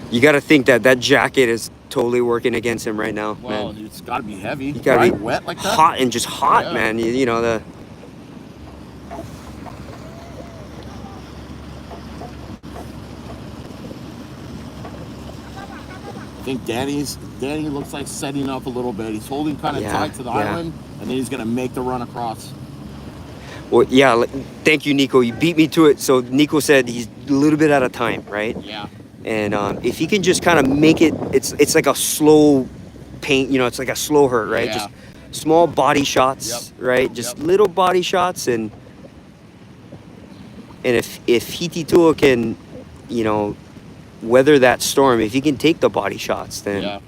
You got to think that jacket is totally working against him right now, Well, man. it's got to be heavy. You got to right? be wet like that. hot and just hot, Yeah. man. You know the. I think Danny looks like setting up a little bit. He's holding kind of Yeah, tight to the yeah. island, and then he's gonna make the run across. Well, yeah. Thank you, Nico. You beat me to it. So Nico said he's a little bit out of time, right? Yeah. And if he can just kind of make it, it's like a slow paint. You know, it's like a slow hurt, right? Yeah. Just small body shots, right? Just Yep. little body shots, and if Hiti Tua can, you know, weather that storm, if he can take the body shots, then Yeah.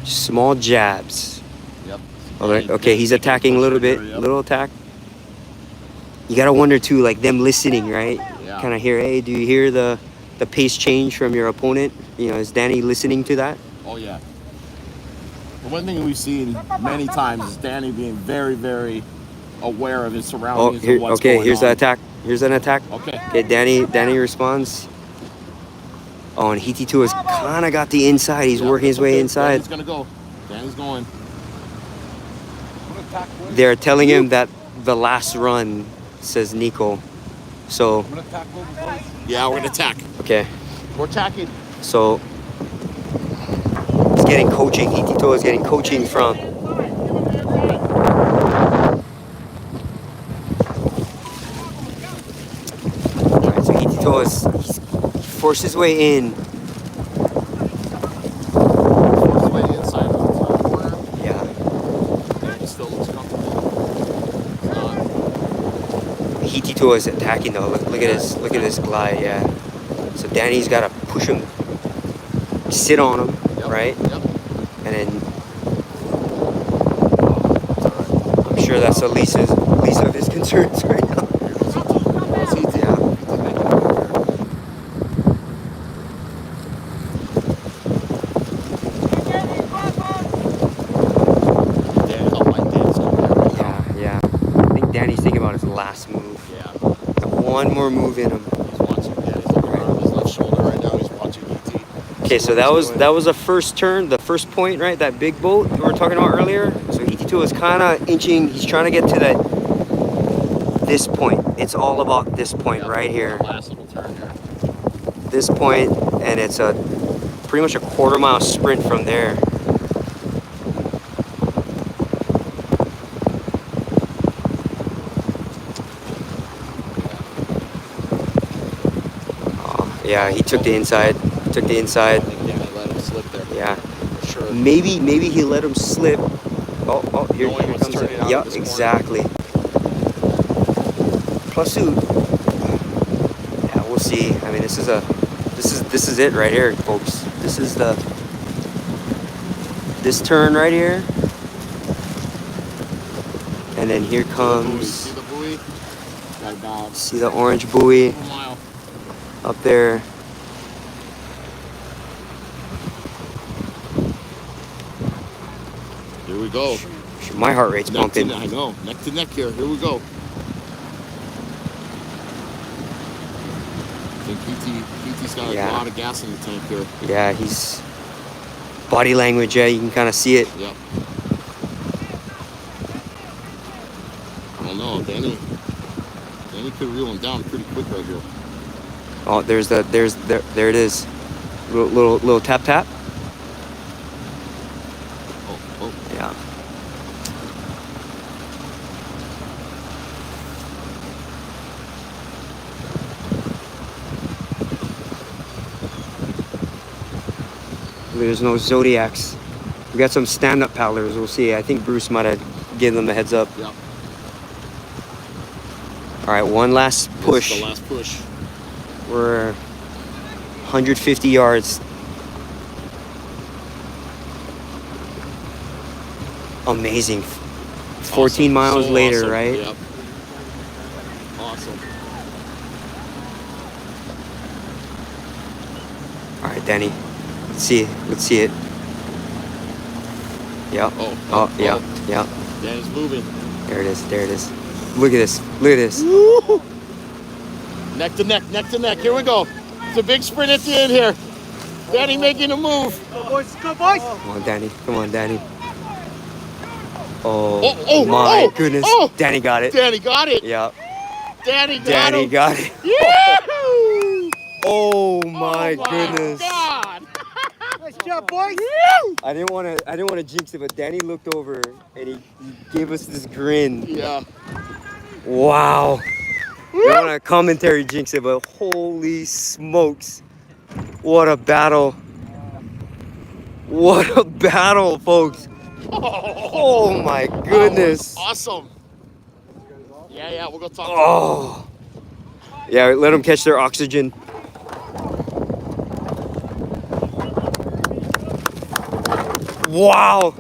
small jabs. Yep. Okay, he's attacking a little bit, Yep. little attack. You gotta wonder too, like them listening, right? Yeah. Kind of hear, hey, do you hear the pace change from your opponent? You know, is Danny listening to that? Oh yeah. The one thing we've seen many times is Danny being very, very aware of his Oh, surroundings here, and what's okay, going here's on. the attack. Here's an attack. Okay. Okay, Danny responds. Oh, and Hiti Tua's kind of got the inside. He's Yeah, working his way okay, inside. Danny's gonna go. Danny's going. They're telling him that the last run, says Nico. So, Yeah, we're gonna attack. okay. We're attacking. So, he's getting coaching. Hiti Tua is getting coaching from. Alright, so Hiti Tua he forced his way in. Force the way inside of the corner. Yeah. Danny still looks comfortable. He's not. Hitito is attacking though. Look at this. Look at this glide. Yeah. So Danny's got to push him, sit on him, Yep, right? Yep. And then I'm sure that's the least of his concerns right now. Yeah. Yeah, how my dad's doing that right now. Yeah. I think Danny's thinking about his last move. Yeah. Got one more move in him. He's watching. Yeah, he's looking around his left shoulder right now. He's watching ET. Okay, so that was a first turn, the first point, right? That big boat we were talking about earlier. So ET2 is kind of inching. He's trying to get to this point. It's all about this point right here. Last little turn here. This point, and it's a pretty much a quarter-mile sprint from there. Oh, yeah, he took the inside. Took the I inside. think Danny let him slip there. Yeah. For sure. Maybe he let him slip. Oh, here, Knowing here what's comes turning it. out Yeah, of this corner. exactly. Pursuit. Yeah, we'll see. I mean, this is it right here, folks. This is this turn right here, and then here comes. See the buoy? Got about See the orange buoy a mile. up there. Here we go. My heart rate's Neck to pumping. neck. I know. Neck to neck here. Here we go. I think PT's got Yeah. a lot of gas in the tank here. Yeah, he's body language. Yeah, you can kind of see it. Yep. I don't know. Danny could reel him down pretty quick right here. Oh, there it is. Little tap tap. Oh. Yeah. There's no Zodiacs. We got some stand-up paddlers. We'll see. I think Bruce might have given them a heads up. Yep. All right, one last This push. is the last push. We're 150 yards. Amazing. 14 Awesome. miles So later, awesome. right? Yep. Awesome. All right, Danny. Let's see it. Yeah. Oh, Yeah. Danny's moving. There it is. Look at this. Woo! Neck to neck. Here we go. It's a big sprint at the end here. Danny making a move. Go, boys. Go, boys. Come on, Danny. Oh, Oh, my oh, goodness. oh. Danny got it. Danny got it. Yeah. Danny Danny him. got it. Yahoo! Oh my goodness. God. Nice job, boys. I didn't want to jinx it, but Danny looked over and he gave us this grin. Yeah. Wow. I don't want to commentary jinx it, but holy smokes. What a battle. What a battle, folks. Oh my goodness. That was awesome. Yeah, we'll go talk to him. Oh. Yeah, let them catch their oxygen. Wow.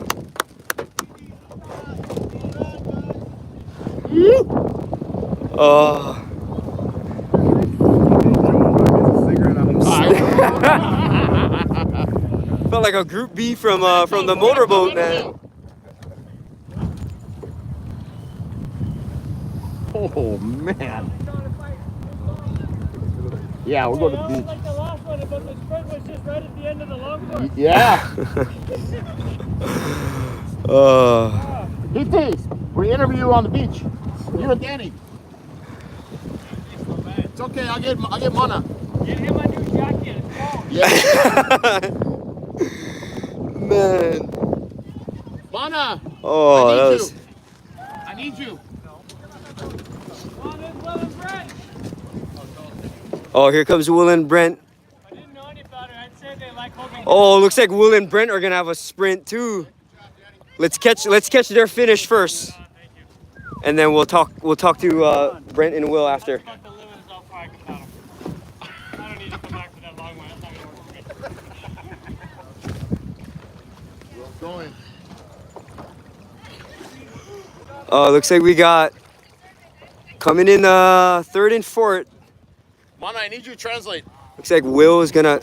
Oh. Felt like a Group B from the motorboat, man. Oh, man. Yeah, we'll go to the beach. Like the last one, but the sprint was just right at the end of the long course. Yeah. PT, we interview you on the beach. You and Danny. It's okay, I'll get Mana. Get him a new jacket. It's cold. Yeah. Man. Mana, Oh, I that need was. you. I need you. Come on in, Will and Brent. Oh, here comes Will and Brent. I didn't know any better. I'd say they like holding. Oh, looks like Will and Brent are gonna have a sprint too. Let's catch their finish first. Thank you. and then we'll talk to Brent and Will after. Got the limit is how far I can paddle. I don't need to come back for that long one. That's not gonna work for me. We're going. Looks like we got coming in third and fourth. Mana, I need you to translate. Looks like Will's gonna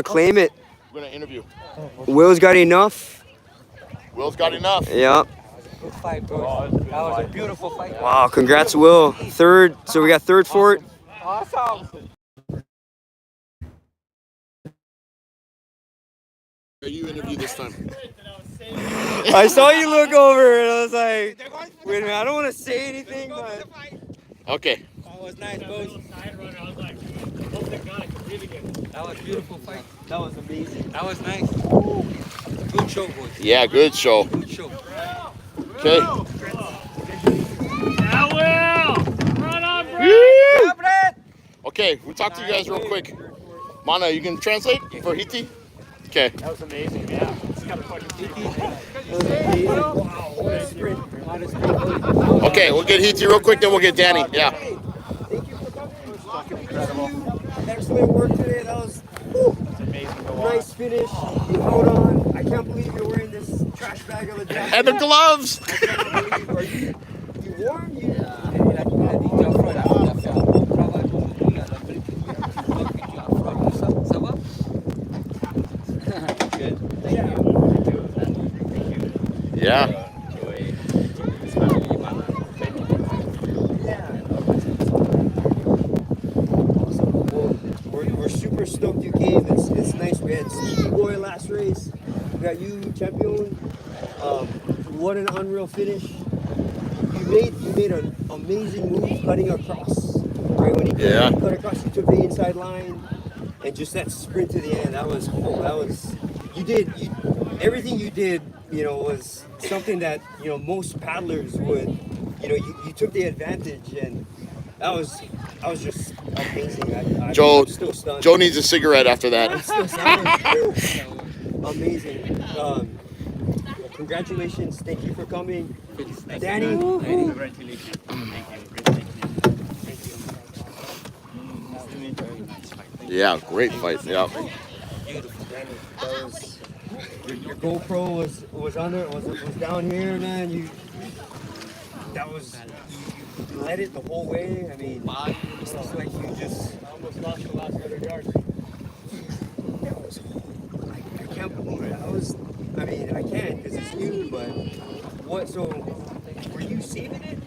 claim it. We're gonna interview. Will's got enough. Will's got enough. Yeah. Good fight, bro. That was a beautiful fight. Wow. Congrats, Will. Third. So we got third, fourth. Awesome. You interview this time. I saw you look over and I was like, wait a minute. I don't want to say anything, but Okay. That was nice, boys. Side runner, I was like, oh thank God, I could breathe again. That was a beautiful fight. that was amazing. That was nice. Good show, boys. Yeah, good show. Good show. Okay. Yeah, Will! Run on, Brett! Okay, we'll talk to you guys real quick. Mana, you can translate for Hiti? Okay. That was amazing, yeah. It's got a fucking Okay, we'll get Hiti real quick, then we'll get Danny. Yeah. Excellent work today. That was nice finish. You held on. I can't believe you're wearing this trash bag of a jacket. And the gloves. Are you warm? Yeah. We're super stoked you came. It's nice. We had Stevie Boy last race. We got you champion. What an unreal finish. You made an amazing move cutting across. Right when he cut across, you took the inside line and just that sprint to the end. That was everything you did, was something that, most paddlers would, you took the advantage, and that was just amazing. I'm still stunned. Joe needs a cigarette after that. Amazing. Congratulations. Thank you for coming. Danny. Congratulations. Yeah, great fight. Yeah. Your GoPro was down here, man. You led it the whole way. I mean, it's just like you just Almost lost the last 100 yards. I can't believe it. I can because it's you, but so were you saving it?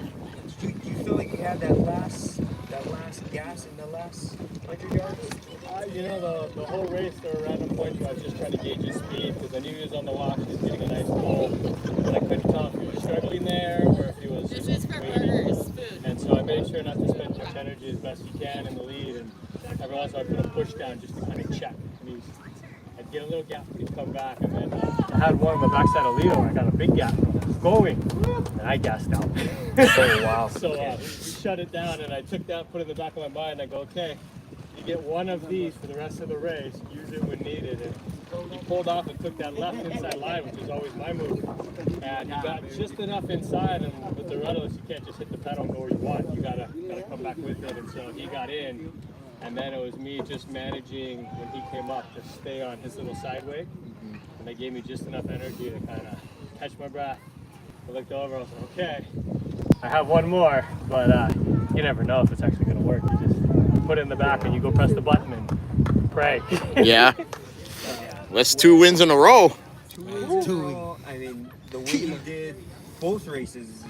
Do you feel like you had that last gas in the last 100 yards? The whole race there were random points where I was just trying to gauge his speed because I knew he was on the walk, he was getting a nice pull, and I couldn't tell if he was struggling there or if he was This is for waiting. burgers, food. And so I made sure not to spend much energy as best you can in the lead, and every once in a while I put a push down just to kind of check. And I'd get a little gap, he'd come back, and then I had one on the backside of Leo, I got a big gap, and I was going, and I gassed out. Oh wow. So we shut it down, and I took that, put it in the back of my mind, and I go, okay, you get one of these for the rest of the race, use it when needed. And he pulled off and took that left inside line, which is always my move. And he got just enough inside, and with the rudderless, you can't just hit the pedal and go where you want. You gotta come back with it. And so he got in, and then it was me just managing when he came up to stay on his little sideway. And that gave me just enough energy to kind of catch my breath. I looked over, I was like, okay, I have one more, but you never know if it's actually gonna work. You just put it in the back and you go press the button and pray. Yeah. That's 2 wins in a row. Two wins in a row. I mean, the way you did both races is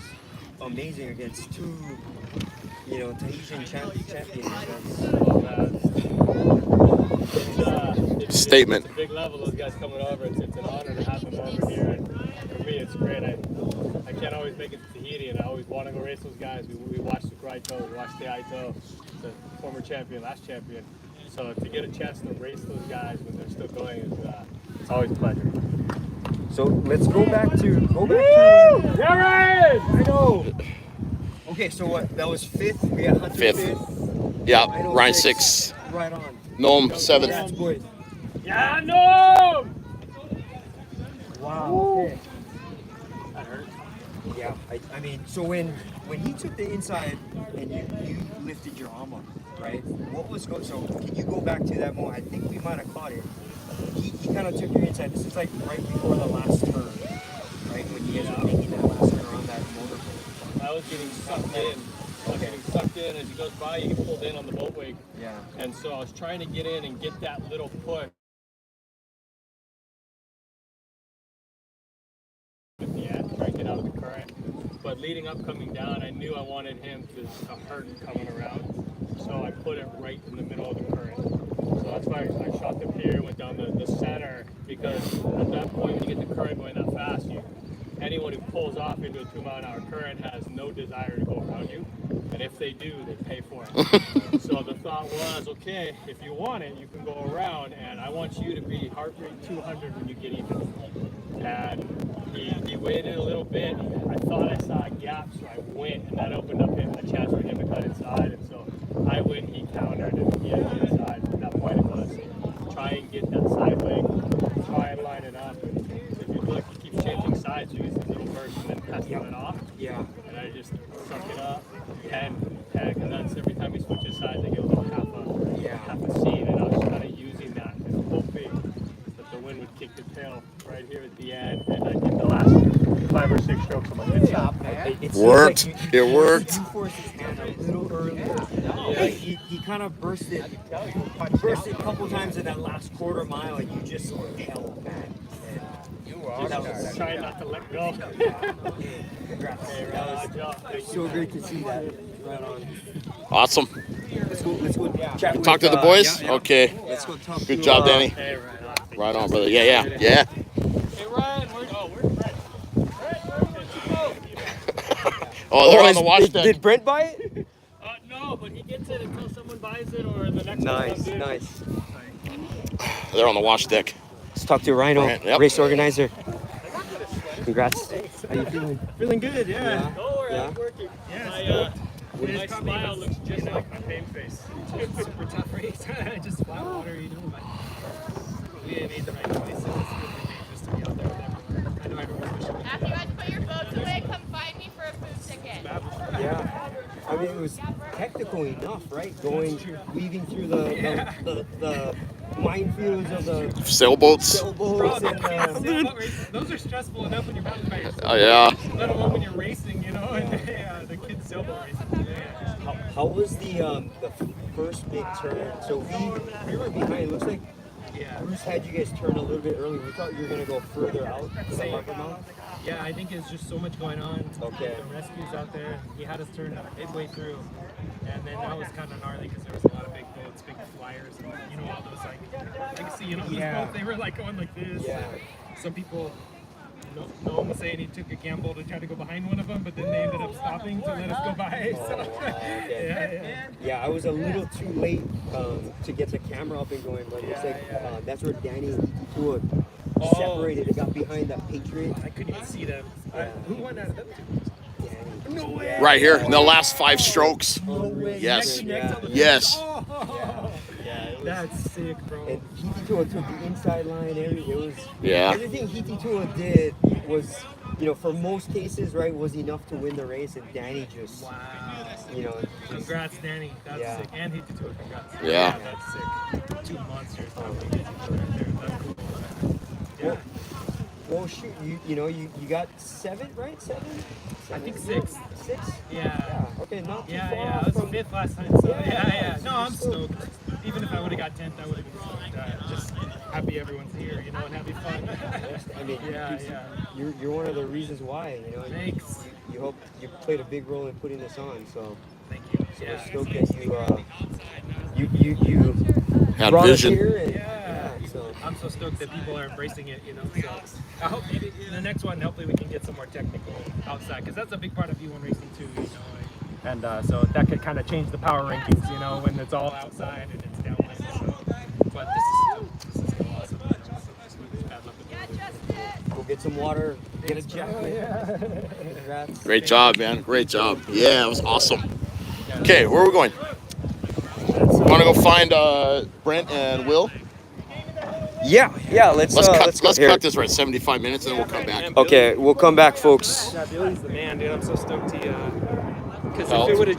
amazing against two, Tahitian champions. Statement. It's a big level, those guys coming over. It's an honor to have them over here. And for me, it's great. I can't always make it to Tahiti, and I always want to go race those guys. We watched the Kraito, we watched the Aito, the former champion, last champion. So to get a chance to race those guys when they're still going it's always a pleasure. So let's go back to. Yeah, right! I know. Okay, so what? That was fifth. We had Hunter Fifth. Yeah, Rhino Ryan 6. Right on. Noam Congrats, 7th. boys. Yeah, no! Wow. Okay. That hurt. Yeah. I mean, so when when he took the inside and you lifted your arm up, right? What was going? So can you go back to that moment? I think we might have caught it. He kind of took your inside. This is like right before the last turn, right? When you guys were taking that last turn on that motorboat. I was getting sucked in. I was getting sucked in as he goes by. You get pulled in on the boat wake, Yeah. and so I was trying to get in and get that little push. Yeah, try and get out of the current. But leading up, coming down, I knew I wanted him to hurt coming around. So I put it right in the middle of the current. So that's why I shot the pier, went down the center, because at that point, when you get the current going that fast, anyone who pulls off into a 2-mile-an-hour current has no desire to go around you. And if they do, they pay for it. So the thought was, okay, if you want it, you can go around, and I want you to be heart rate 200 when you get even. And he waited a little bit. I thought I saw a gap, so I went, and that opened up a chance for him to cut inside. And so I went, he countered, and he had the inside. At that point, it was try and get that side leg, try and line it up. And if you look, he keeps changing sides, so he's a little burst and then passing it off. Yeah. And I just suck it up, peg, and that's every time he switches sides, I get a little half a seat, and I was kind of using that and hoping that the wind would kick the tail right here at the end, and I did the last 5 or 6 strokes on my good side. It Worked. It worked. You forced his hand a little earlier. Like he kind of bursted a couple times in that last quarter mile, and you just held back. I was trying not to let go. Congrats. Hey, That was so great to see that. Right on. Awesome. Let's go chat with, Talk to the boys? yeah. Okay. Let's go talk Good to, job, Danny. Hey, right on. Right on, brother. Yeah. Hey, Ryan, where's Brett? Oh, they're on the wash deck. Did Brent buy it? No, but he gets it until someone buys it or the next one comes in. Nice. They're on the wash deck. Let's talk to Rhino, Brent, yep. race organizer. Congrats. How you feeling? Feeling good, yeah. Yeah. Don't worry, Yeah. I'm working. My smile looks just like my pain face. Super tough race. Just flat water, you know. But we made the right choices. It's really dangerous to be out there with everyone. I know everyone's wishing. After you guys put your boats away, come find me for a food ticket. Yeah. I mean, it was technical enough, right? Weaving through the minefields of the Sailboats. sailboats and Those are stressful enough when you're mountain bikers. Oh, yeah. Let alone when you're racing, you know, and the kids sailboat racing. Yeah. how was the first big turn? So we were behind. Looks like Yeah. Bruce had you guys turn a little bit early. We thought you were gonna go further out to the Harper Mount. Yeah, I think it's just so much going on. Okay. The rescues out there. He had us turn midway through, and then that was kind of gnarly because there was a lot of big boats, big flyers, and you know all those like I can see those boats. They were like going like this. Yeah. Some people. No one was saying he took a gamble to try to go behind one of them, but then they ended up stopping to let us go by. So, Okay. Yeah, I was a little too late to get the camera up and going, but it's like that's where Danny Tua separated. It got behind that Patriot. I couldn't even see them. Who won out of them two? Danny. No way. Right here in the last 5 strokes. No way. Yes. Yeah. Yes. Yeah, it was, That's sick, bro. and Hiti Tua took the inside line. It was Yeah. everything Hiti Tua did was, for most cases, right, was enough to win the race, and Danny just, Wow. just, Congrats, Danny. That's Yeah. sick. And he did too. Congrats. Yeah. That's sick. 2 monsters. Right there. That's cool. Yeah. well, shoot, you got 7, right? 7? I think 6. 6? Yeah. Yeah. Okay, not too Yeah, far yeah. I off was from. 5th last time. So Yeah. yeah. No, I'm stoked. Even if I would have got 10th, I would have been stoked. Just happy everyone's here, and having fun. I mean, Yeah. you're one of the reasons why, and Thanks. you hope you played a big role in putting this on. So Thank you. we're Yeah. stoked that you Had brought us vision. here, and Yeah. so I'm so stoked that people are embracing it, So I hope in the next one, hopefully we can get some more technical outside, because that's a big part of V1 racing too, And so that could kind of change the power rankings, when it's all outside and it's downwind. So, but this is awesome. Just bad luck with the weather. go get some water, get a jacket. Congrats. Great job, man. Great job. Yeah, it was awesome. Okay, where are we going? Want to go find Brent and Will? Yeah. Let's Let's go. cut Here. this right 75 minutes, and then we'll come back. Okay, we'll come back, folks. Yeah, Billy's the man, dude. I'm so stoked Because Felt. if it would have